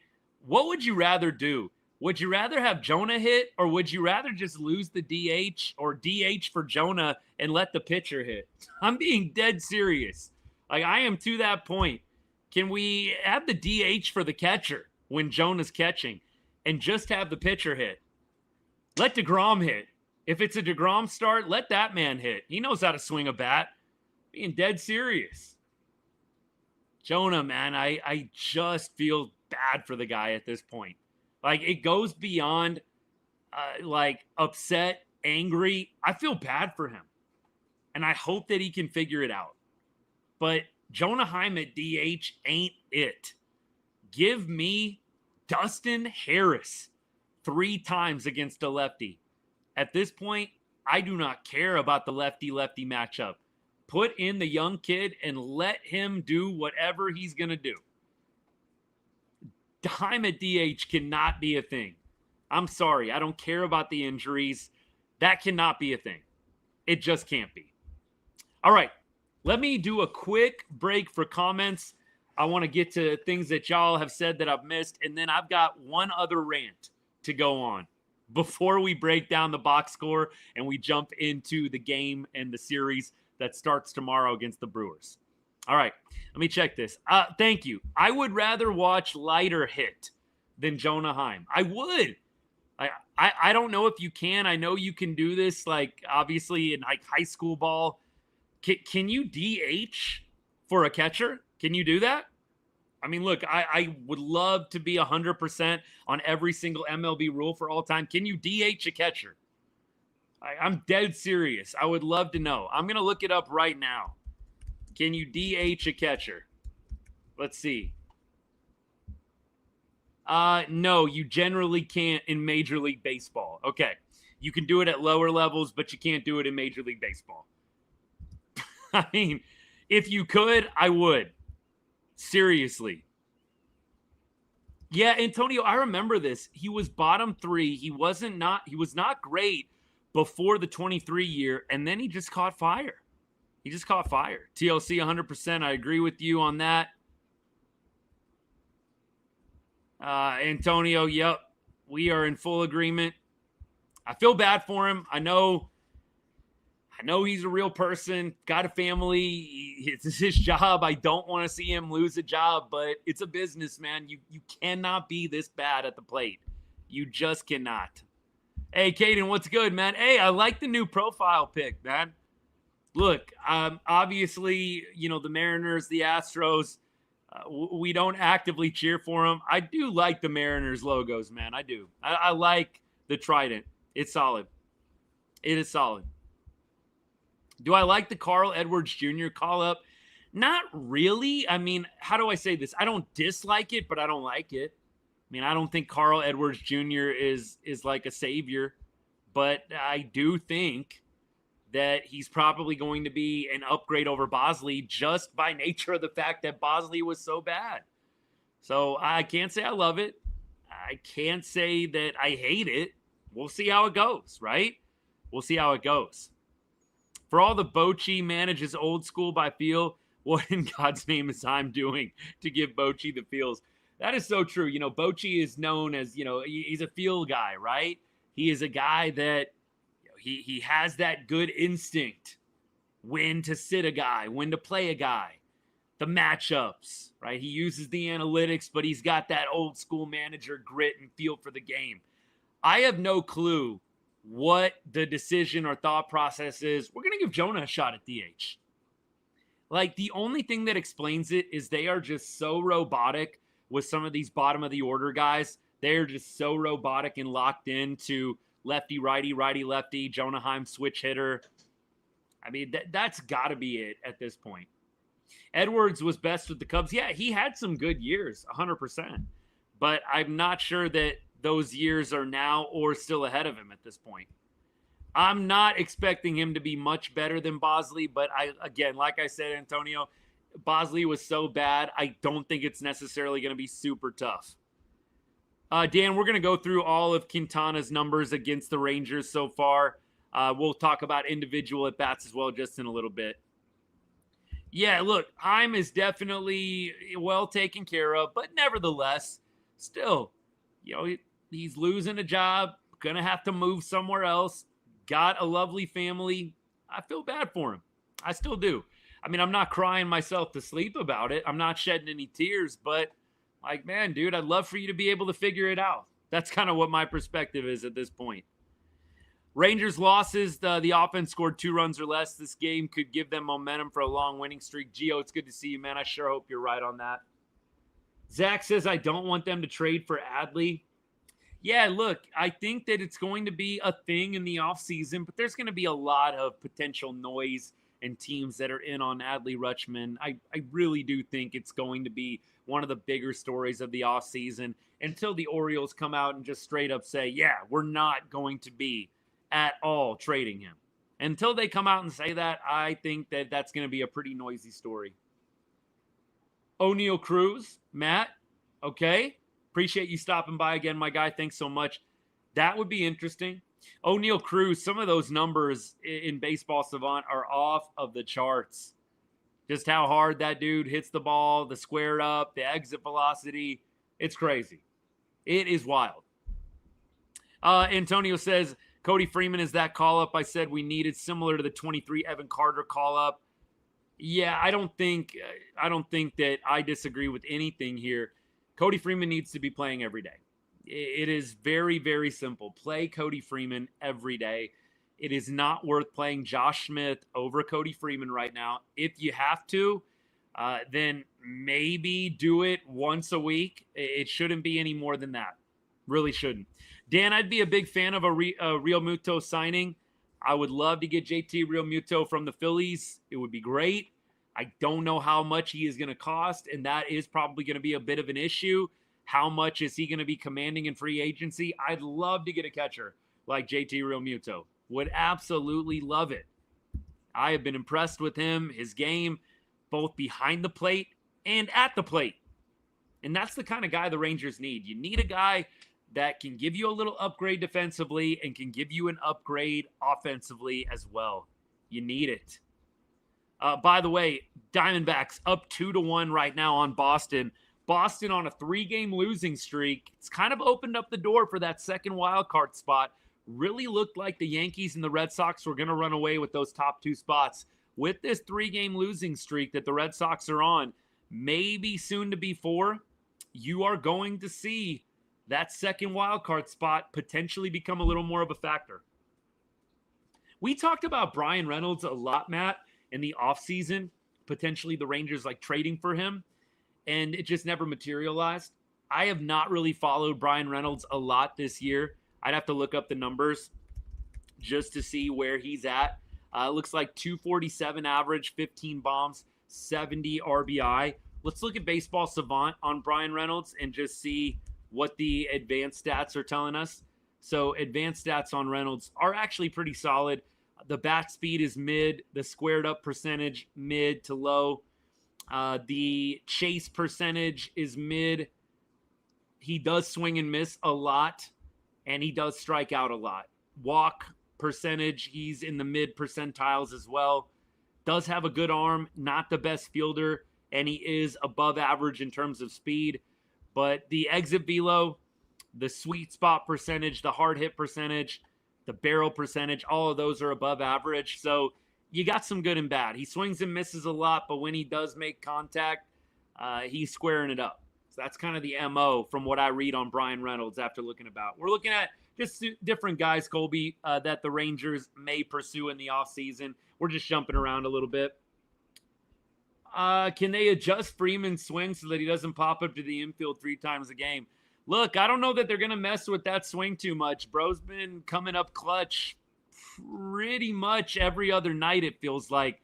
what would you rather do? Would you rather have Jonah hit, or would you rather just lose the DH or DH for Jonah and let the pitcher hit? I'm being dead serious. Like, I am to that point. Can we have the DH for the catcher when Jonah's catching and just have the pitcher hit? Let DeGrom hit. If it's a DeGrom start, let that man hit. He knows how to swing a bat. Being dead serious. Jonah, man, I just feel bad for the guy at this point. Like, it goes beyond, like, upset, angry. I feel bad for him. And I hope that he can figure it out. But Jonah Heim at DH ain't it. Give me Dustin Harris 3 times against a lefty. At this point, I do not care about the lefty-lefty matchup. Put in the young kid and let him do whatever he's going to do. Heim at DH cannot be a thing. I'm sorry. I don't care about the injuries. That cannot be a thing. It just can't be. All right. Let me do a quick break for comments. I want to get to things that y'all have said that I've missed. And then I've got one other rant to go on before we break down the box score and we jump into the game and the series that starts tomorrow against the Brewers. All right, let me check this. Thank you. I would rather watch Leiter hit than Jonah Heim. I would. I don't know if you can. I know you can do this, like, obviously in like high school ball. Can you DH for a catcher? Can you do that? I mean, look, I would love to be 100% on every single MLB rule for all time. Can you DH a catcher? I'm dead serious. I would love to know. I'm going to look it up right now. Can you DH a catcher? Let's see. No, you generally can't in Major League Baseball. Okay. You can do it at lower levels, but you can't do it in Major League Baseball. I mean, if you could, I would. Seriously. Yeah, Antonio, I remember this. He was bottom 3. He was not great before the 23 year, and then he just caught fire. TLC 100%. I agree with you on that. Antonio, yep. We are in full agreement. I feel bad for him. I know he's a real person, got a family. It's his job. I don't want to see him lose a job, but it's a business, man. You cannot be this bad at the plate. You just cannot. Hey, Caden, what's good, man? Hey, I like the new profile pic, man. Look, obviously, the Mariners, the Astros, we don't actively cheer for them. I do like the Mariners logos, man. I do. I like the trident. It's solid. It is solid. Do I like the Carl Edwards Jr. call-up? Not really. I mean, how do I say this? I don't dislike it, but I don't like it. I mean, I don't think Carl Edwards Jr. is like a savior, but I do think that he's probably going to be an upgrade over Bosley just by nature of the fact that Bosley was so bad. So I can't say I love it. I can't say that I hate it. We'll see how it goes, right? We'll see how it goes. For all the Bochy manages old school by feel, what in God's name is Heim doing to give Bochy the feels? That is so true. Bochy is known as, he's a feel guy, right? He is a guy that he has that good instinct when to sit a guy, when to play a guy, the matchups, right? He uses the analytics, but he's got that old school manager grit and feel for the game. I have no clue what the decision or thought process is. We're going to give Jonah a shot at DH. Like, the only thing that explains it is they are just so robotic with some of these bottom of the order guys. They're just so robotic and locked into lefty, righty, righty, lefty, Jonah Heim switch hitter. I mean, that's got to be it at this point. Edwards was best with the Cubs. Yeah, he had some good years, 100%. But I'm not sure that those years are now or still ahead of him at this point. I'm not expecting him to be much better than Bosley, but again, like I said, Antonio, Bosley was so bad, I don't think it's necessarily going to be super tough. Dan, we're going to go through all of Quintana's numbers against the Rangers so far. We'll talk about individual at-bats as well just in a little bit. Yeah, look, Heim is definitely well taken care of, but nevertheless, still, he's losing a job, going to have to move somewhere else, got a lovely family. I feel bad for him. I still do. I mean, I'm not crying myself to sleep about it. I'm not shedding any tears, but like, man, dude, I'd love for you to be able to figure it out. That's kind of what my perspective is at this point. Rangers losses, the offense scored 2 runs or less. This game could give them momentum for a long winning streak. Gio, it's good to see you, man. I sure hope you're right on that. Zach says, I don't want them to trade for Adley. Yeah, look, I think that it's going to be a thing in the offseason, but there's going to be a lot of potential noise and teams that are in on Adley Rutschman. I really do think it's going to be one of the bigger stories of the offseason until the Orioles come out and just straight up say, yeah, we're not going to be at all trading him. Until they come out and say that, I think that that's going to be a pretty noisy story. O'Neal Cruz, Matt, okay. Appreciate you stopping by again, my guy. Thanks so much. That would be interesting. O'Neal Cruz, some of those numbers in Baseball Savant are off of the charts. Just how hard that dude hits the ball, the squared up, the exit velocity. It's crazy. It is wild. Antonio says, Cody Freeman is that call-up I said we needed, similar to the 23 Evan Carter call-up. Yeah, I don't think that I disagree with anything here. Cody Freeman needs to be playing every day. It is very, very simple. Play Cody Freeman every day. It is not worth playing Josh Smith over Cody Freeman right now. If you have to, then maybe do it once a week. It shouldn't be any more than that. Really shouldn't. Dan, I'd be a big fan of a Real Muto signing. I would love to get JT Real Muto from the Phillies. It would be great. I don't know how much he is going to cost, and that is probably going to be a bit of an issue. How much is he going to be commanding in free agency? I'd love to get a catcher like JT Real Muto. Would absolutely love it. I have been impressed with him, his game, both behind the plate and at the plate. And that's the kind of guy the Rangers need. You need a guy that can give you a little upgrade defensively and can give you an upgrade offensively as well. You need it. By the way, Diamondbacks up 2-1 right now on Boston. Boston on a 3-game losing streak. It's kind of opened up the door for that second wild card spot. Really looked like the Yankees and the Red Sox were going to run away with those top 2 spots. With this 3-game losing streak that the Red Sox are on, maybe soon to be 4, you are going to see that second wild card spot potentially become a little more of a factor. We talked about Brian Reynolds a lot, Matt, in the offseason, potentially the Rangers like trading for him, and it just never materialized. I have not really followed Brian Reynolds a lot this year. I'd have to look up the numbers just to see where he's at. Looks like 247 average, 15 bombs, 70 RBI. Let's look at Baseball Savant on Brian Reynolds and just see what the advanced stats are telling us. So advanced stats on Reynolds are actually pretty solid. The bat speed is mid. The squared up percentage, mid to low. The chase percentage is mid. He does swing and miss a lot, and he does strike out a lot. Walk percentage, he's in the mid percentiles as well. Does have a good arm, not the best fielder, and he is above average in terms of speed. But the exit velo, the sweet spot percentage, the hard hit percentage, the barrel percentage, all of those are above average. So you got some good and bad. He swings and misses a lot, but when he does make contact, he's squaring it up. So that's kind of the MO from what I read on Brian Reynolds after looking about. We're looking at just different guys, Colby, that the Rangers may pursue in the offseason. We're just jumping around a little bit. Can they adjust Freeman's swing so that he doesn't pop up to the infield 3 times a game? Look, I don't know that they're going to mess with that swing too much. Bro's been coming up clutch pretty much every other night, it feels like.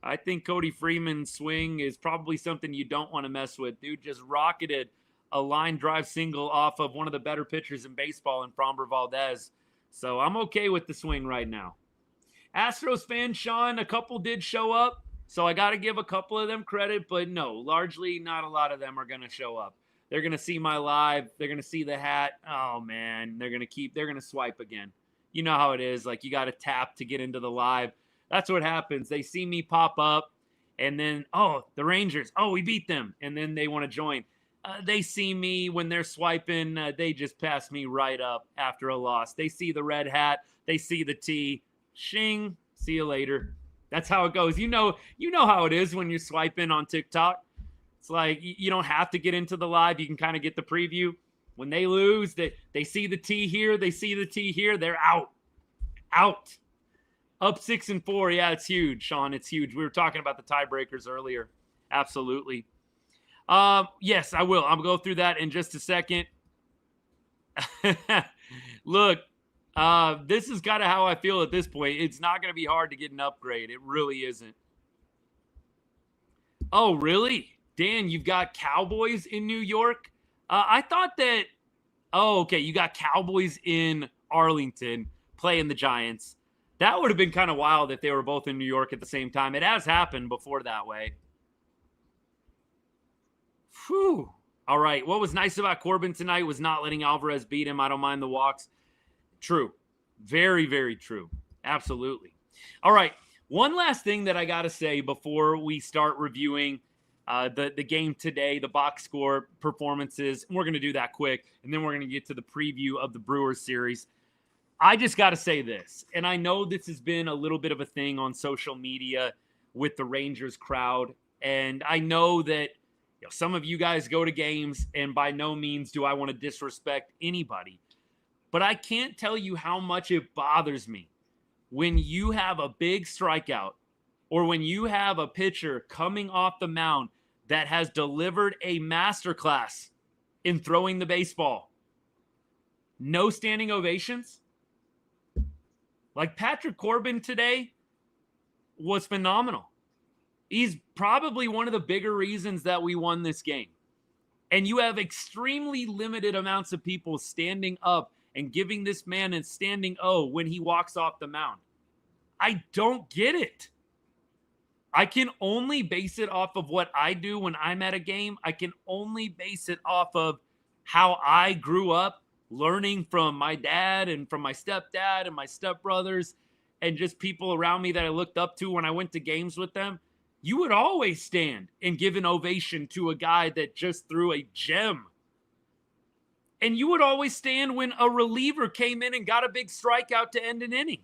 I think Cody Freeman's swing is probably something you don't want to mess with. Dude just rocketed a line drive single off of one of the better pitchers in baseball in Framber Valdez. So I'm okay with the swing right now. Astros fan Sean, a couple did show up. So I got to give a couple of them credit, but no, largely not a lot of them are going to show up. They're going to see my live. They're going to see the hat. Oh, man, they're going to swipe again. You know how it is. Like, you got to tap to get into the live. That's what happens. They see me pop up, and then, oh, the Rangers. Oh, we beat them. And then they want to join. They see me when they're swiping. They just pass me right up after a loss. They see the red hat. They see the T. Shing. See you later. That's how it goes. You know how it is when you're swiping on TikTok. It's like you don't have to get into the live. You can kind of get the preview. When they lose, they see the T here. They see the T here. They're out. Out. Up 6-4. Yeah, it's huge, Sean. It's huge. We were talking about the tiebreakers earlier. Absolutely. Yes, I will. I'll go through that in just a second. Look, this is kind of how I feel at this point. It's not going to be hard to get an upgrade. It really isn't. Oh, really? Dan, you've got Cowboys in New York? I thought that, oh, okay, you got Cowboys in Arlington playing the Giants. That would have been kind of wild if they were both in New York at the same time. It has happened before that way. Whew. All right, what was nice about Corbin tonight was not letting Alvarez beat him. I don't mind the walks. True. Very, very true. Absolutely. All right, one last thing that I got to say before we start reviewing the game today, the box score performances. We're going to do that quick, and then we're going to get to the preview of the Brewers series. I just got to say this, and I know this has been a little bit of a thing on social media with the Rangers crowd, and I know that some of you guys go to games, and by no means do I want to disrespect anybody, but I can't tell you how much it bothers me when you have a big strikeout or when you have a pitcher coming off the mound that has delivered a masterclass in throwing the baseball. No standing ovations. Like Patrick Corbin today was phenomenal. He's probably one of the bigger reasons that we won this game. And you have extremely limited amounts of people standing up and giving this man a standing O when he walks off the mound. I don't get it. I can only base it off of what I do when I'm at a game. I can only base it off of how I grew up learning from my dad and from my stepdad and my stepbrothers and just people around me that I looked up to when I went to games with them. You would always stand and give an ovation to a guy that just threw a gem. And you would always stand when a reliever came in and got a big strikeout to end an inning.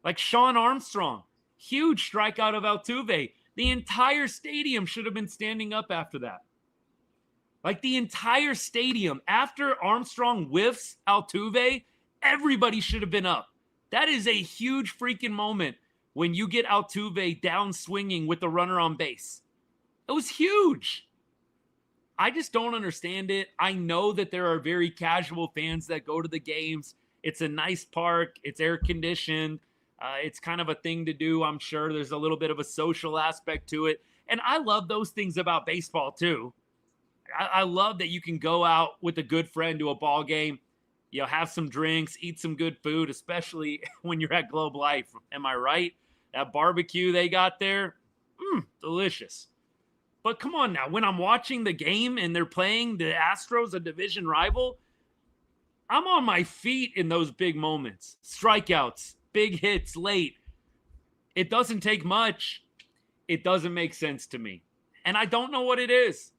Like Sean Armstrong, huge strikeout of Altuve. The entire stadium should have been standing up after that. Like the entire stadium, after Armstrong whiffs Altuve, everybody should have been up. That is a huge freaking moment when you get Altuve down swinging with the runner on base. It was huge. I just don't understand it. I know that there are very casual fans that go to the games. It's a nice park. It's air conditioned. It's kind of a thing to do. I'm sure there's a little bit of a social aspect to it. And I love those things about baseball too. I love that you can go out with a good friend to a ball game, have some drinks, eat some good food, especially when you're at Globe Life. Am I right? That barbecue they got there, delicious. But come on now, when I'm watching the game and they're playing the Astros, a division rival, I'm on my feet in those big moments. Strikeouts, big hits late. It doesn't take much. It doesn't make sense to me. And I don't know what it is.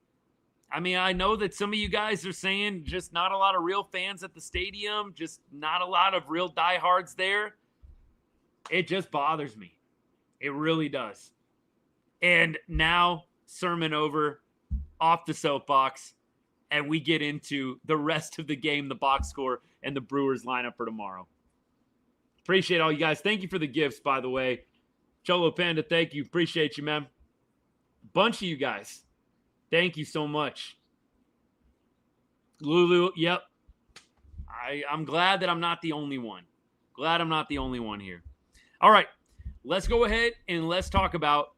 I mean, I know that some of you guys are saying just not a lot of real fans at the stadium, just not a lot of real diehards there. It just bothers me. It really does. And now, sermon over, off the soapbox, and we get into the rest of the game, the box score, and the Brewers lineup for tomorrow. Appreciate all you guys. Thank you for the gifts, by the way. Cholo Panda, thank you. Appreciate you, man. Bunch of you guys. Thank you so much. Lulu, yep. I'm glad that I'm not the only one. Glad I'm not the only one here. All right, let's go ahead and let's talk about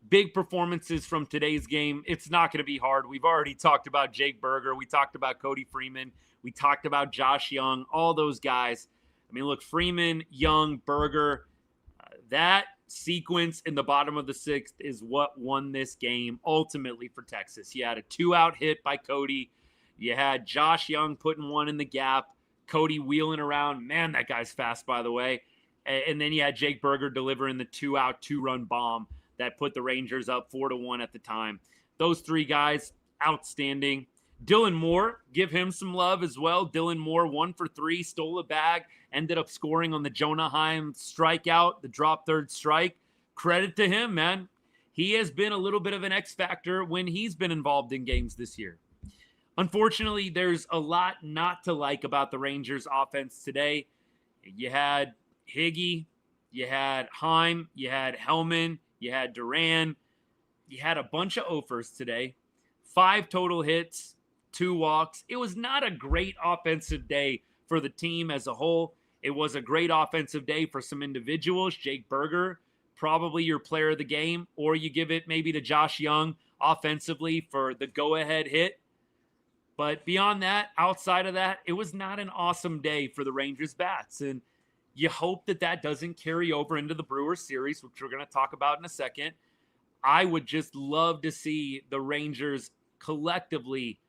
big performances from today's game. It's not going to be hard. We've already talked about Jake Berger. We talked about Cody Freeman. We talked about Josh Young, all those guys. I mean, look, Freeman, Young, Berger, that sequence in the bottom of the sixth is what won this game ultimately for Texas. You had a 2-out hit by Cody. You had Josh Young putting one in the gap. Cody wheeling around. Man, that guy's fast, by the way. And then you had Jake Berger delivering the 2-out, 2-run bomb that put the Rangers up 4-1 at the time. Those three guys, outstanding. Dylan Moore, give him some love as well. Dylan Moore, 1 for 3, stole a bag, ended up scoring on the Jonah Heim strikeout, the drop third strike. Credit to him, man. He has been a little bit of an X factor when he's been involved in games this year. Unfortunately, there's a lot not to like about the Rangers offense today. You had Higgy, you had Heim, you had Hellman, you had Duran. You had a bunch of offers today. 5 total hits, 2 walks. It was not a great offensive day for the team as a whole. It was a great offensive day for some individuals. Jake Berger, probably your player of the game, or you give it maybe to Josh Young offensively for the go-ahead hit. But beyond that, outside of that, it was not an awesome day for the Rangers bats. And you hope that that doesn't carry over into the Brewers series, which we're going to talk about in a second. I would just love to see the Rangers collectively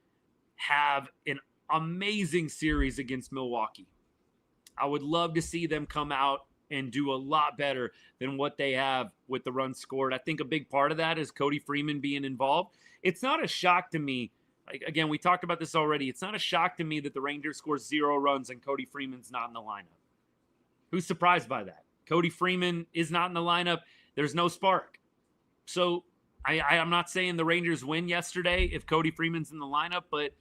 have an amazing series against Milwaukee. I would love to see them come out and do a lot better than what they have with the runs scored. I think a big part of that is Cody Freeman being involved. It's not a shock to me. Again, we talked about this already. It's not a shock to me that the Rangers score 0 runs and Cody Freeman's not in the lineup. Who's surprised by that? Cody Freeman is not in the lineup. There's no spark. So I'm not saying the Rangers win yesterday if Cody Freeman's in the lineup, but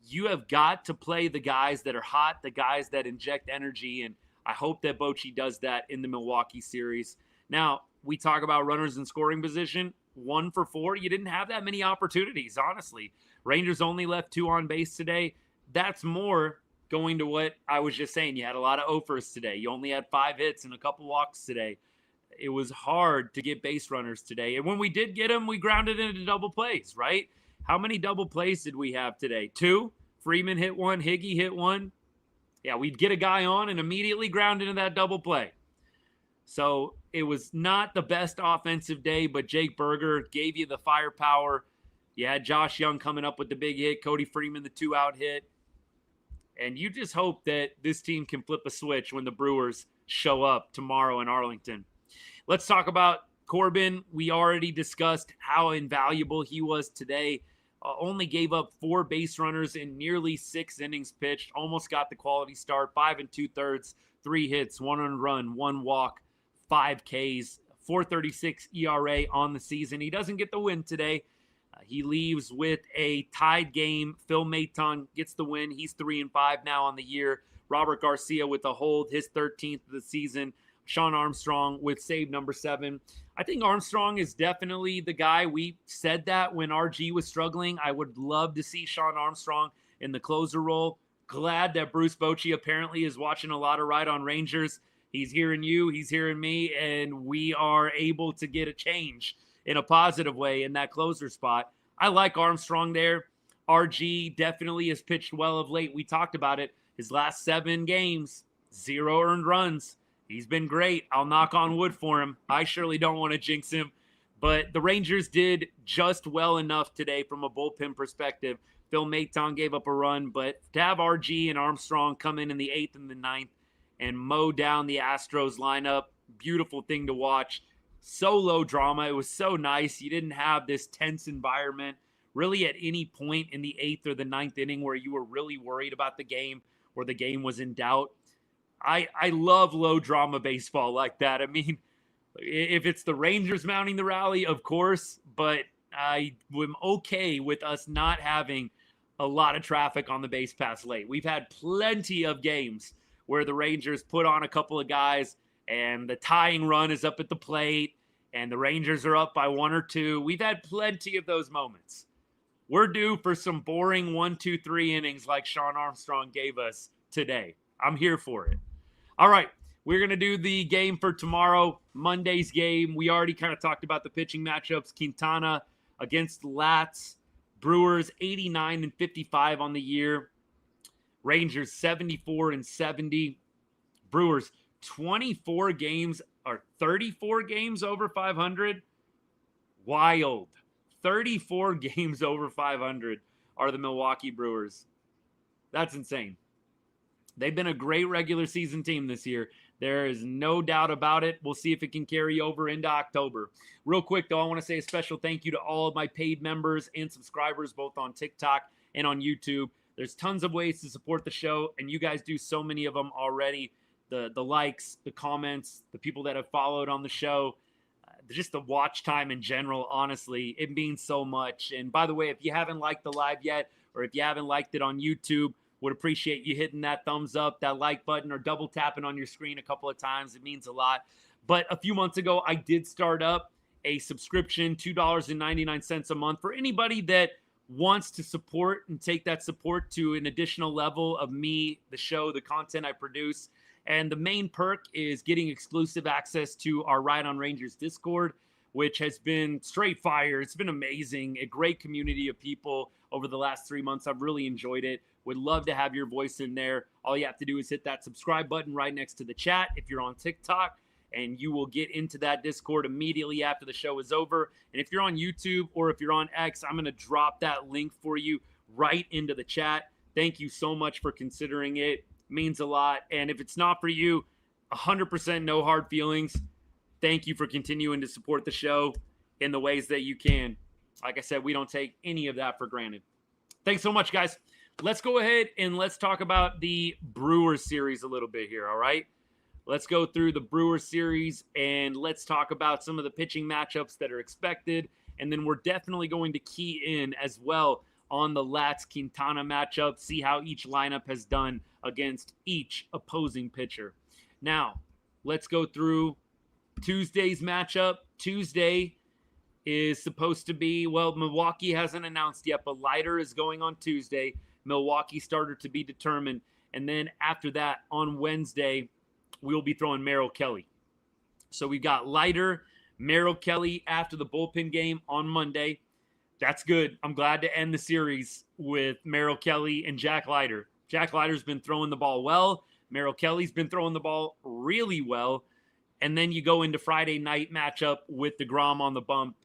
you have got to play the guys that are hot, the guys that inject energy, and I hope that Bochy does that in the Milwaukee series. Now, we talk about runners in scoring position. 1 for 4. You didn't have that many opportunities, honestly. Rangers only left 2 on base today. That's more going to what I was just saying. You had a lot of offers today. You only had 5 hits and a couple walks today. It was hard to get base runners today. And when we did get them, we grounded into double plays, right? How many double plays did we have today? 2. Freeman hit 1. Higgy hit 1. Yeah, we'd get a guy on and immediately ground into that double play. So it was not the best offensive day, but Jake Berger gave you the firepower. You had Josh Young coming up with the big hit, Cody Freeman the 2-out hit. And you just hope that this team can flip a switch when the Brewers show up tomorrow in Arlington. Let's talk about Corbin. We already discussed how invaluable he was today. Only gave up 4 base runners in nearly 6 innings pitched. Almost got the quality start. 5 2/3, 3 hits, 1 earned run, 1 walk, 5 Ks, 4.36 ERA on the season. He doesn't get the win today. He leaves with a tied game. Phil Maton gets the win. He's 3-5 now on the year. Robert Garcia with the hold, his 13th of the season. Sean Armstrong with save number 7. I think Armstrong is definitely the guy. We said that when RG was struggling. I would love to see Sean Armstrong in the closer role. Glad that Bruce Bochy apparently is watching a lot of Right on Rangers. He's hearing you, he's hearing me, and we are able to get a change in a positive way in that closer spot. I like Armstrong there. RG definitely has pitched well of late. We talked about it. His last 7 games, 0 earned runs. He's been great. I'll knock on wood for him. I surely don't want to jinx him. But the Rangers did just well enough today from a bullpen perspective. Phil Maton gave up a run, but to have RG and Armstrong come in the 8th and the 9th and mow down the Astros lineup, beautiful thing to watch. So low drama. It was so nice. You didn't have this tense environment really at any point in the 8th or the 9th inning where you were really worried about the game or the game was in doubt. I love low drama baseball like that. I mean, if it's the Rangers mounting the rally, of course, but I am okay with us not having a lot of traffic on the base pass late. We've had plenty of games where the Rangers put on a couple of guys and the tying run is up at the plate and the Rangers are up by 1 or 2. We've had plenty of those moments. We're due for some boring 1, 2, 3 innings like Sean Armstrong gave us today. I'm here for it. All right, we're going to do the game for tomorrow, Monday's game. We already kind of talked about the pitching matchups. Quintana against Lats. Brewers 89-55 on the year. Rangers 74-70. Brewers 24 games or 34 games over 500. Wild. 34 games over 500 are the Milwaukee Brewers. That's insane. They've been a great regular season team this year. There is no doubt about it. We'll see if it can carry over into October. Real quick, though, I want to say a special thank you to all of my paid members and subscribers, both on TikTok and on YouTube. There's tons of ways to support the show, and you guys do so many of them already. The likes, the comments, the people that have followed on the show, just the watch time in general, honestly, it means so much. And by the way, if you haven't liked the live yet, or if you haven't liked it on YouTube, would appreciate you hitting that thumbs up, that like button, or double tapping on your screen a couple of times. It means a lot. But a few months ago, I did start up a subscription, $2.99 a month, for anybody that wants to support and take that support to an additional level of me, the show, the content I produce. And the main perk is getting exclusive access to our Ride on Rangers Discord, which has been straight fire. It's been amazing. A great community of people over the last 3 months. I've really enjoyed it. Would love to have your voice in there. All you have to do is hit that subscribe button right next to the chat if you're on TikTok, and you will get into that Discord immediately after the show is over. And if you're on YouTube or if you're on X, I'm going to drop that link for you right into the chat. Thank you so much for considering it. Means a lot. And if it's not for you, 100% no hard feelings. Thank you for continuing to support the show in the ways that you can. Like I said, we don't take any of that for granted. Thanks so much, guys. Let's go ahead and let's talk about the Brewers series a little bit here, all right? Let's go through the Brewers series and let's talk about some of the pitching matchups that are expected. And then we're definitely going to key in as well on the Latz-Quintana matchup, see how each lineup has done against each opposing pitcher. Now, let's go through Tuesday's matchup. Tuesday is supposed to be, well, Milwaukee hasn't announced yet, but Leiter is going on Tuesday. Milwaukee starter to be determined. And then after that, on Wednesday, we'll be throwing Merrill Kelly. So we've got Leiter, Merrill Kelly after the bullpen game on Monday. That's good. I'm glad to end the series with Merrill Kelly and Jack Leiter. Jack Leiter's been throwing the ball well. Merrill Kelly's been throwing the ball really well. And then you go into Friday night matchup with DeGrom on the bump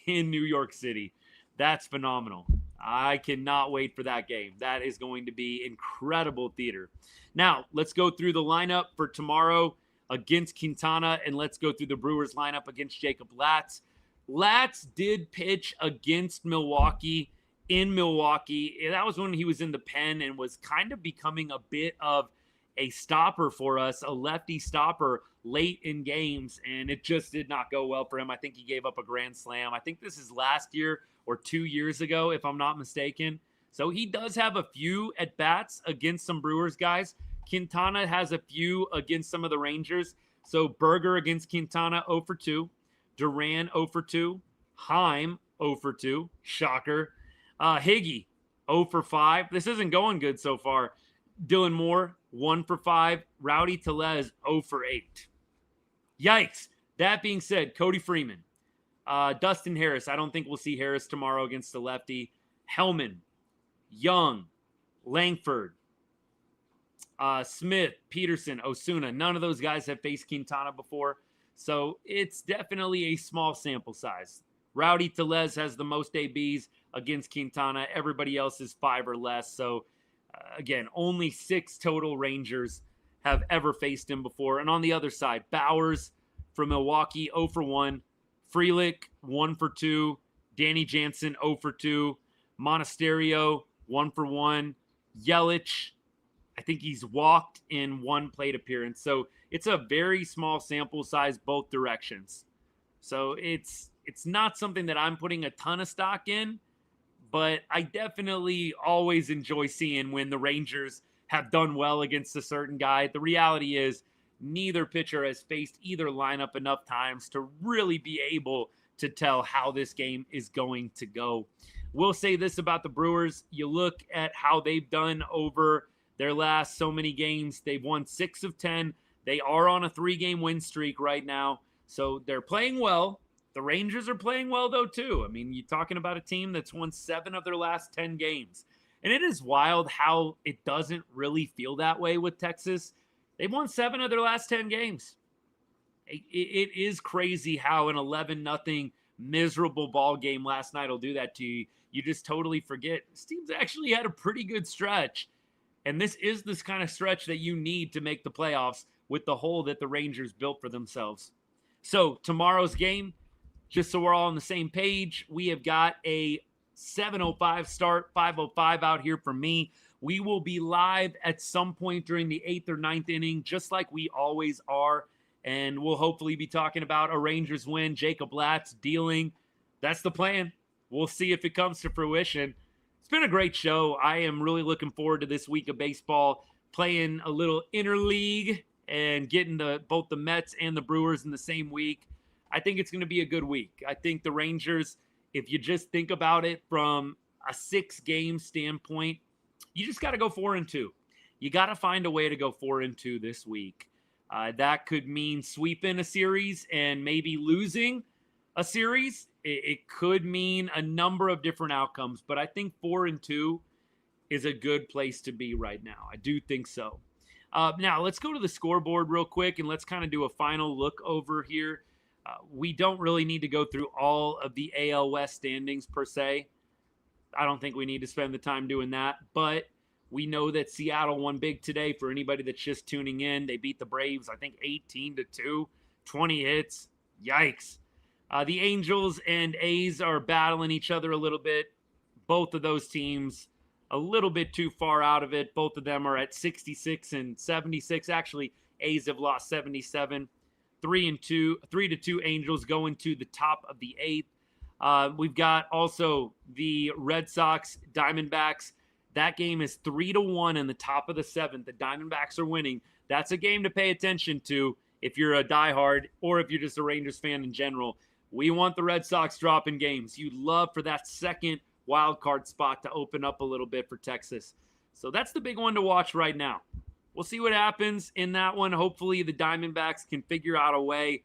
in New York City. That's phenomenal. I cannot wait for that game. That is going to be incredible theater. Now, let's go through the lineup for tomorrow against Quintana, and let's go through the Brewers lineup against Jacob Latz. Latz did pitch against Milwaukee in Milwaukee. That was when he was in the pen and was kind of becoming a bit of a stopper for us, a lefty stopper late in games, and it just did not go well for him. I think he gave up a grand slam. I think this is last year or 2 years ago, if I'm not mistaken. So he does have a few at-bats against some Brewers guys. Quintana has a few against some of the Rangers. So Berger against Quintana, 0 for 2. Duran, 0 for 2. Heim, 0 for 2. Shocker. Higgy, 0 for 5. This isn't going good so far. Dylan Moore, 1 for 5. Rowdy Tellez, 0 for 8. Yikes. That being said, Cody Freeman. Dustin Harris. I don't think we'll see Harris tomorrow against the lefty. Hellman. Young. Langford. Smith. Peterson. Osuna. None of those guys have faced Quintana before. So it's definitely a small sample size. Rowdy Tellez has the most ABs against Quintana. Everybody else is 5 or less. So again, only 6 total Rangers have ever faced him before. And on the other side, Bowers from Milwaukee, 0 for 1. Frelick, 1 for 2. Danny Jansen, 0 for 2. Monasterio, 1 for 1. Yelich, I think he's walked in 1 plate appearance. So it's a very small sample size both directions. So it's not something that I'm putting a ton of stock in, but I definitely always enjoy seeing when the Rangers have done well against a certain guy. The reality is neither pitcher has faced either lineup enough times to really be able to tell how this game is going to go. We'll say this about the Brewers. You look at how they've done over their last so many games. They've won 6 of 10. They are on a 3-game win streak right now. So they're playing well. The Rangers are playing well, though, too. I mean, you're talking about a team that's won 7 of their last 10 games. And it is wild how it doesn't really feel that way with Texas. They've won 7 of their last 10 games. It is crazy how an 11-0 miserable ball game last night will do that to you. You just totally forget. This team's actually had a pretty good stretch. And this is this kind of stretch that you need to make the playoffs with the hole that the Rangers built for themselves. So tomorrow's game, just so we're all on the same page, we have got a 7:05 start, 5:05 out here for me. We will be live at some point during the 8th or 9th inning, just like we always are. And we'll hopefully be talking about a Rangers win, Jacob Latz dealing. That's the plan. We'll see if it comes to fruition. It's been a great show. I am really looking forward to this week of baseball, playing a little interleague and getting both the Mets and the Brewers in the same week. I think it's going to be a good week. I think the Rangers, if you just think about it from a 6-game standpoint, you just got to go 4-2. You got to find a way to go 4-2 this week. That could mean sweeping a series and maybe losing a series. It could mean a number of different outcomes, but I think 4-2 is a good place to be right now. I do think so. Now, let's go to the scoreboard real quick, and let's kind of do a final look over here. We don't really need to go through all of the AL West standings per se. I don't think we need to spend the time doing that, but we know that Seattle won big today. For anybody that's just tuning in, they beat the Braves, I think 18-2, 20 hits. Yikes. The Angels and A's are battling each other a little bit. Both of those teams a little bit too far out of it. Both of them are at 66 and 76. Actually, A's have lost 77. 3-2 Angels going to the top of the 8th. We've got also the Red Sox, Diamondbacks. That game is 3-1 in the top of the 7th. The Diamondbacks are winning. That's a game to pay attention to if you're a diehard or if you're just a Rangers fan in general. We want the Red Sox dropping games. You'd love for that second wild card spot to open up a little bit for Texas. So that's the big one to watch right now. We'll see what happens in that one. Hopefully the Diamondbacks can figure out a way.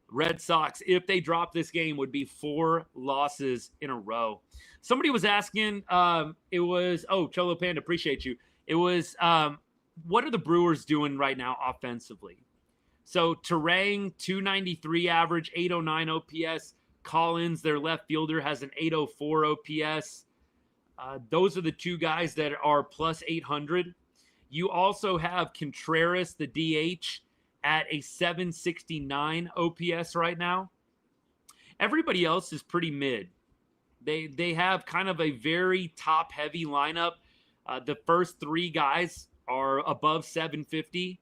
Red Sox, if they drop this game, would be 4 losses in a row. Somebody was asking, Cholo Panda, appreciate you. It was, what are the Brewers doing right now offensively? So Terang, 293 average, 809 OPS. Collins, their left fielder, has an 804 OPS. Those are the two guys that are plus 800. You also have Contreras, the DH, at a 769 OPS right now. Everybody else is pretty mid. They have kind of a very top-heavy lineup. The first 3 guys are above 750.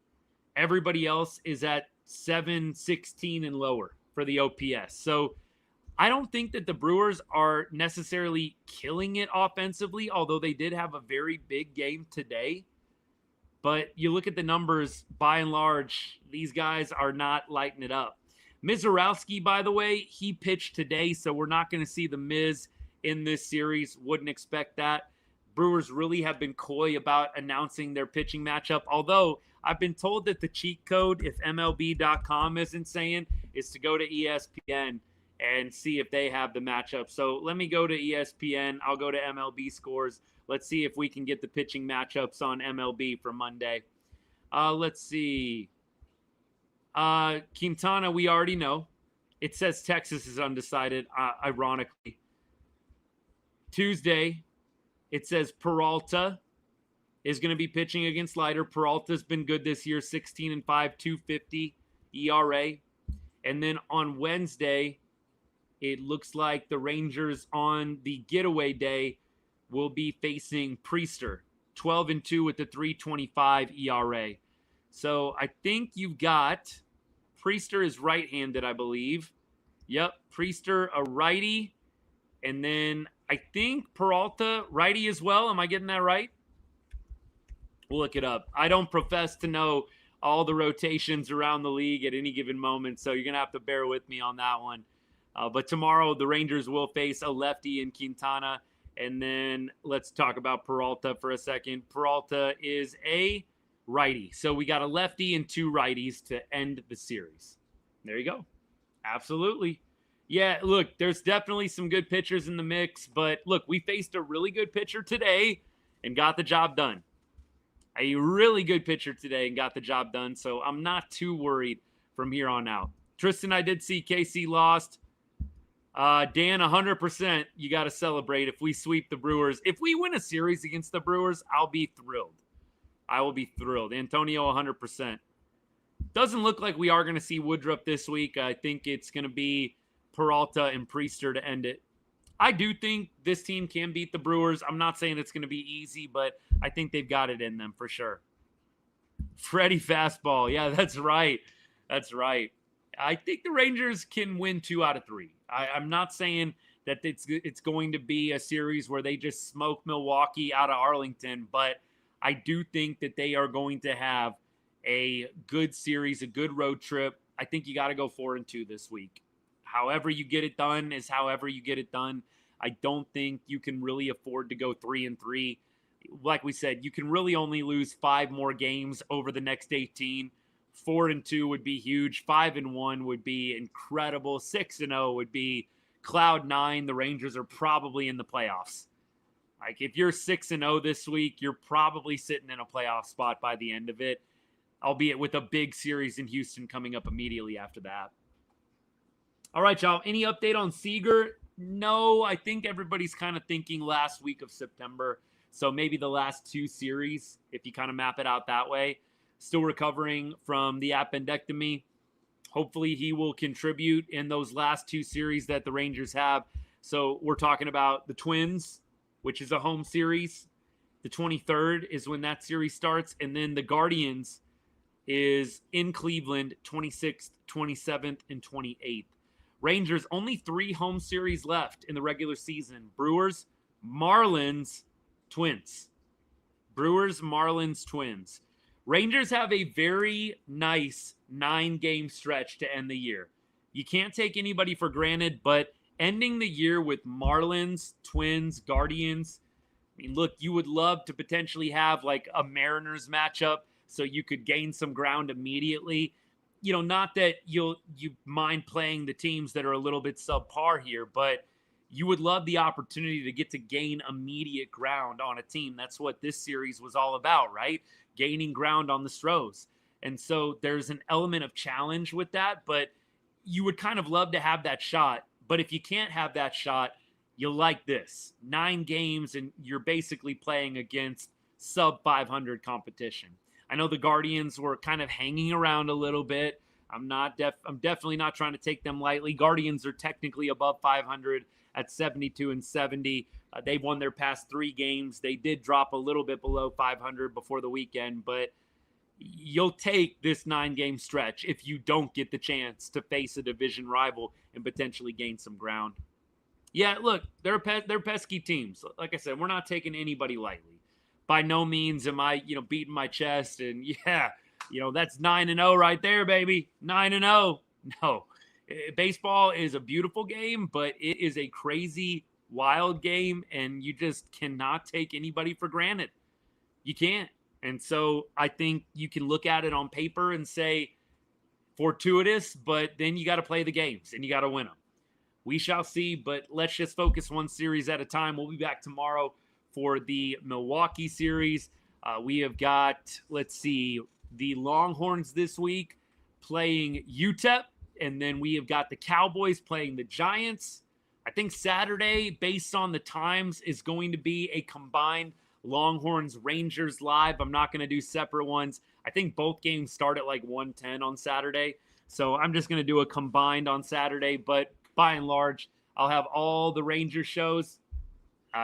Everybody else is at 716 and lower for the OPS. So I don't think that the Brewers are necessarily killing it offensively, although they did have a very big game today. But you look at the numbers, by and large, these guys are not lighting it up. Mizorowski, by the way, he pitched today, so we're not going to see the Miz in this series. Wouldn't expect that. Brewers really have been coy about announcing their pitching matchup, although I've been told that the cheat code, if MLB.com isn't saying, is to go to ESPN and see if they have the matchup. So let me go to ESPN. I'll go to MLB scores. Let's see if we can get the pitching matchups on MLB for Monday. Let's see. Quintana, we already know. It says Texas is undecided, ironically. Tuesday, it says Peralta is going to be pitching against Leiter. Peralta's been good this year, 16-5, 250 ERA. And then on Wednesday, it looks like the Rangers on the getaway day will be facing Priester, 12-2 with the 3.25 ERA. So I think you've got Priester is right-handed, I believe. Yep, Priester a righty, and then I think Peralta righty as well. Am I getting that right? We'll look it up. I don't profess to know all the rotations around the league at any given moment, so you're going to have to bear with me on that one. But tomorrow, the Rangers will face a lefty in Quintana. And then let's talk about Peralta for a second. Peralta is a righty. So we got a lefty and 2 righties to end the series. There you go. Absolutely. Yeah, look, there's definitely some good pitchers in the mix. But look, we faced a really good pitcher today and got the job done. A really good pitcher today and got the job done. So I'm not too worried from here on out. Tristan, I did see KC lost. Dan, 100%, you got to celebrate if we sweep the Brewers. If we win a series against the Brewers, I'll be thrilled. I will be thrilled. Antonio, 100%. Doesn't look like we are going to see Woodruff this week. I think it's going to be Peralta and Priester to end it. I do think this team can beat the Brewers. I'm not saying it's going to be easy, but I think they've got it in them for sure. Freddie fastball. Yeah, that's right. That's right. I think the Rangers can win 2 out of 3. I'm not saying that it's going to be a series where they just smoke Milwaukee out of Arlington, but I do think that they are going to have a good series, a good road trip. I think you got to go 4-2 this week. However you get it done is however you get it done. I don't think you can really afford to go 3-3. Like we said, you can really only lose 5 more games over the next 18. 4-2 would be huge. 5-1 would be incredible. 6-0 would be cloud 9. The Rangers are probably in the playoffs. Like, if you're 6-0 this week, you're probably sitting in a playoff spot by the end of it, albeit with a big series in Houston coming up immediately after that. All right, y'all. Any update on Seager? No, I think everybody's kind of thinking last week of September. So maybe the last 2 series, if you kind of map it out that way. Still recovering from the appendectomy. Hopefully he will contribute in those last 2 series that the Rangers have. So we're talking about the Twins, which is a home series. The 23rd is when that series starts. And then the Guardians is in Cleveland, 26th, 27th, and 28th. Rangers, only 3 home series left in the regular season. Brewers, Marlins, Twins. Brewers, Marlins, Twins. Rangers have a very nice 9-game stretch to end the year. You can't take anybody for granted, but ending the year with Marlins, Twins, Guardians, I mean, look, you would love to potentially have like a Mariners matchup so you could gain some ground immediately. You know, not that you mind playing the teams that are a little bit subpar here, but you would love the opportunity to get to gain immediate ground on a team. That's what this series was all about, right? Gaining ground on the Stros. And so there's an element of challenge with that, but you would kind of love to have that shot. But if you can't have that shot, you like this. 9 games, and you're basically playing against sub 500 competition. I know the Guardians were kind of hanging around a little bit. I'm definitely not trying to take them lightly. Guardians are technically above 500 at 72-70. They've won their past 3 games. They did drop a little bit below 500 before the weekend, but you'll take this 9-game stretch if you don't get the chance to face a division rival and potentially gain some ground. Yeah, look, they're pesky teams. Like I said, we're not taking anybody lightly. By no means am I, beating my chest and that's 9-0 right there, baby. 9-0. No. Baseball is a beautiful game, but it is a crazy, wild game, and you just cannot take anybody for granted. You can't. And so I think you can look at it on paper and say fortuitous, but then you got to play the games and you got to win them. We shall see, but let's just focus one series at a time. We'll be back tomorrow for the Milwaukee series. We have got, the Longhorns this week playing UTEP. And then we have got the Cowboys playing the Giants. I think Saturday, based on the times, is going to be a combined Longhorns Rangers live. I'm not going to do separate ones. I think both games start at like 1:10 on Saturday. So I'm just going to do a combined on Saturday. But by and large, I'll have all the Ranger shows.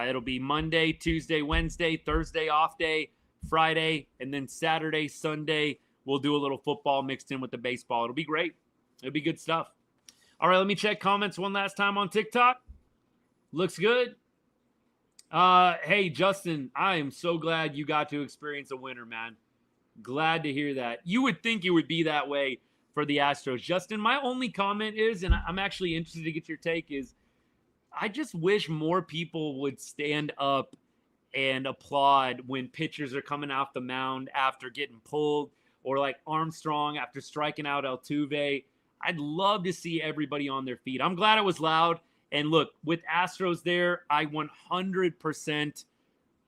It'll be Monday, Tuesday, Wednesday, Thursday off day, Friday, and then Saturday, Sunday. We'll do a little football mixed in with the baseball. It'll be great. It'll be good stuff. All right, let me check comments one last time on TikTok. Looks good. Hey, Justin, I am so glad you got to experience a winner, man. Glad to hear that. You would think it would be that way for the Astros. Justin, my only comment is, and I'm actually interested to get your take, is I just wish more people would stand up and applaud when pitchers are coming off the mound after getting pulled, or like Armstrong after striking out Altuve. I'd love to see everybody on their feet. I'm glad it was loud. And look, with Astros there, I 100%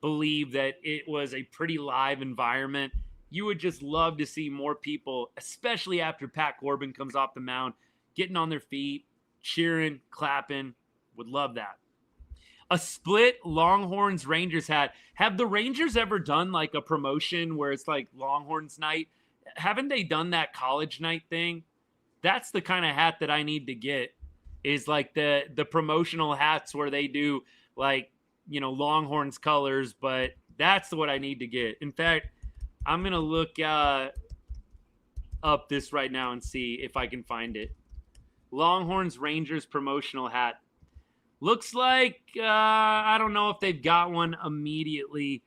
believe that it was a pretty live environment. You would just love to see more people, especially after Pat Corbin comes off the mound, getting on their feet, cheering, clapping. Would love that. A split Longhorns Rangers hat. Have the Rangers ever done like a promotion where it's like Longhorns night? Haven't they done that college night thing? That's the kind of hat that I need to get, is like the promotional hats where they do like, Longhorns colors, but that's what I need to get. In fact, I'm going to look up this right now and see if I can find it. Longhorns Rangers promotional hat. Looks like, I don't know if they've got one immediately.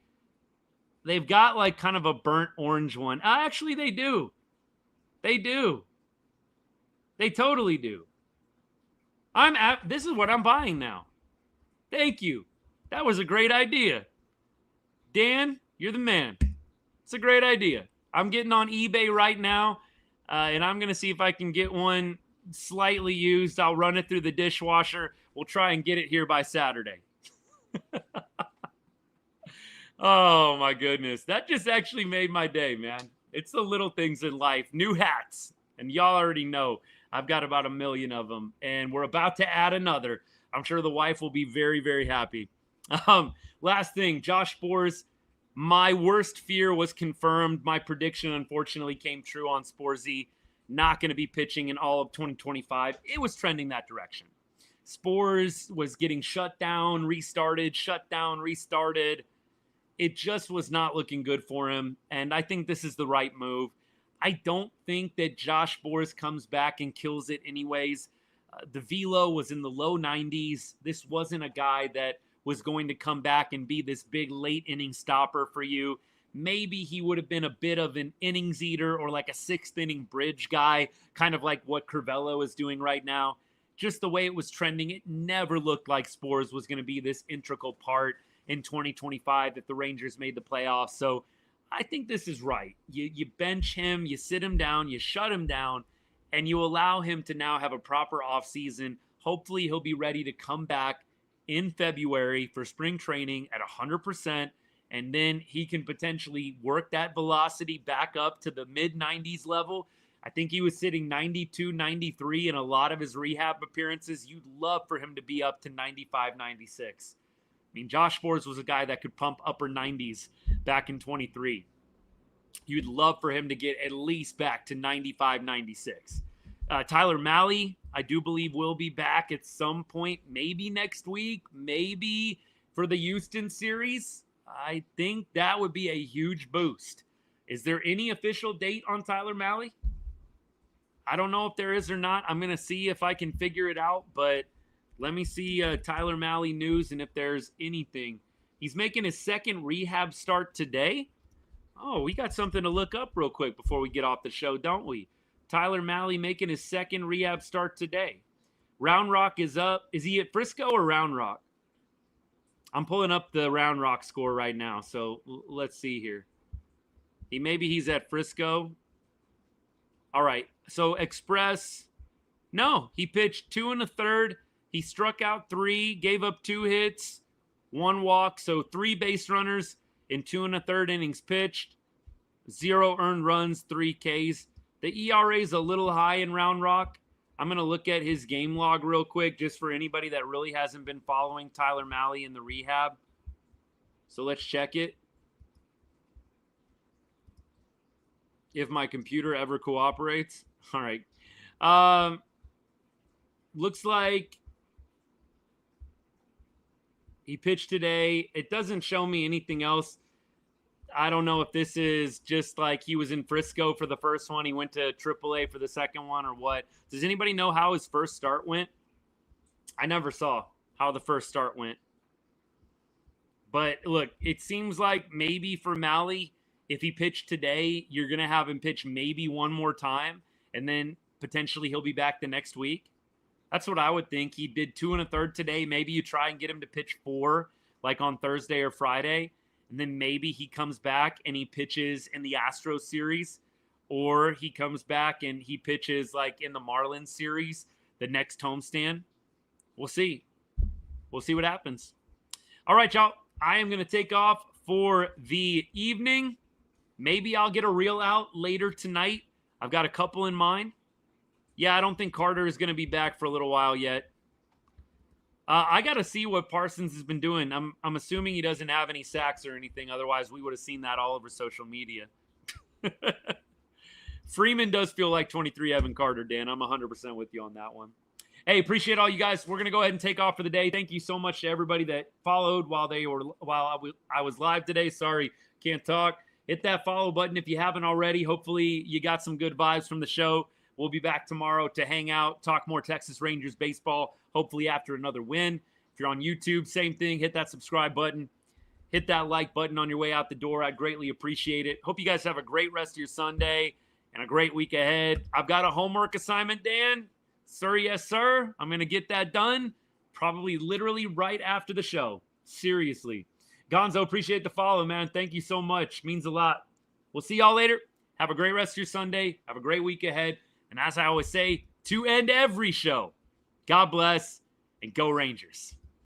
They've got like kind of a burnt orange one. Actually, they do. They do. They totally do. This is what I'm buying now. Thank you. That was a great idea. Dan, you're the man. It's a great idea. I'm getting on eBay right now, and I'm going to see if I can get one slightly used. I'll run it through the dishwasher. We'll try and get it here by Saturday. Oh, my goodness. That just actually made my day, man. It's the little things in life. New hats. And y'all already know I've got about 1 million of them, and we're about to add another. I'm sure the wife will be very, very happy. Last thing, Josh Sborz. My worst fear was confirmed. My prediction, unfortunately, came true on Sporzy. Not going to be pitching in all of 2025. It was trending that direction. Sborz was getting shut down, restarted, shut down, restarted. It just was not looking good for him, and I think this is the right move. I don't think that Josh Sborz comes back and kills it anyways. The velo was in the low 90s. This wasn't a guy that was going to come back and be this big late inning stopper for you. Maybe he would have been a bit of an innings eater or like a 6th inning bridge guy, kind of like what Curvelo is doing right now. Just the way it was trending, it never looked like Sborz was going to be this integral part in 2025 if the Rangers made the playoffs. So I think this is right. You bench him, you sit him down, you shut him down, and you allow him to now have a proper offseason. Hopefully he'll be ready to come back in February for spring training at 100%, and then he can potentially work that velocity back up to the mid-90s level. I think he was sitting 92, 93 in a lot of his rehab appearances. You'd love for him to be up to 95, 96. I mean, Josh Sborz was a guy that could pump upper 90s back in 23. You'd love for him to get at least back to 95, 96. Tyler Mahle, I do believe, will be back at some point, maybe next week, maybe for the Houston series. I think that would be a huge boost. Is there any official date on Tyler Mahle? I don't know if there is or not. I'm going to see if I can figure it out, but let me see Tyler Mahle news and if there's anything. He's making his second rehab start today. Oh, we got something to look up real quick before we get off the show, don't we? Tyler Mahle making his second rehab start today. Round Rock is up. Is he at Frisco or Round Rock? I'm pulling up the Round Rock score right now, so let's see here. Maybe he's at Frisco. All right, so Express. No, he pitched 2 1/3. He struck out 3, gave up 2 hits, 1 walk, so 3 base runners in 2 1/3 innings pitched, 0 earned runs, 3 Ks. The ERA is a little high in Round Rock. I'm going to look at his game log real quick just for anybody that really hasn't been following Tyler Mahle in the rehab. So let's check it. If my computer ever cooperates. All right. Looks like he pitched today. It doesn't show me anything else. I don't know if this is just like he was in Frisco for the first one. He went to AAA for the second one or what. Does anybody know how his first start went? I never saw how the first start went. But look, it seems like maybe for Mahle, if he pitched today, you're going to have him pitch maybe one more time, and then potentially he'll be back the next week. That's what I would think. He did 2 1/3 today. Maybe you try and get him to pitch 4, like on Thursday or Friday. And then maybe he comes back and he pitches in the Astros series, or he comes back and he pitches like in the Marlins series, the next homestand. We'll see. We'll see what happens. All right, y'all. I am going to take off for the evening. Maybe I'll get a reel out later tonight. I've got a couple in mind. Yeah, I don't think Carter is going to be back for a little while yet. I got to see what Parsons has been doing. I'm assuming he doesn't have any sacks or anything. Otherwise, we would have seen that all over social media. Freeman does feel like 23 Evan Carter, Dan. I'm 100% with you on that one. Hey, appreciate all you guys. We're going to go ahead and take off for the day. Thank you so much to everybody that followed while I was live today. Sorry, can't talk. Hit that follow button if you haven't already. Hopefully, you got some good vibes from the show. We'll be back tomorrow to hang out, talk more Texas Rangers baseball, hopefully after another win. If you're on YouTube, same thing. Hit that subscribe button. Hit that like button on your way out the door. I'd greatly appreciate it. Hope you guys have a great rest of your Sunday and a great week ahead. I've got a homework assignment, Dan. Sir, yes, sir. I'm going to get that done. probably literally right after the show. Seriously. Gonzo, appreciate the follow, man. Thank you so much. Means a lot. We'll see y'all later. Have a great rest of your Sunday. Have a great week ahead. And as I always say, to end every show, God bless and go Rangers.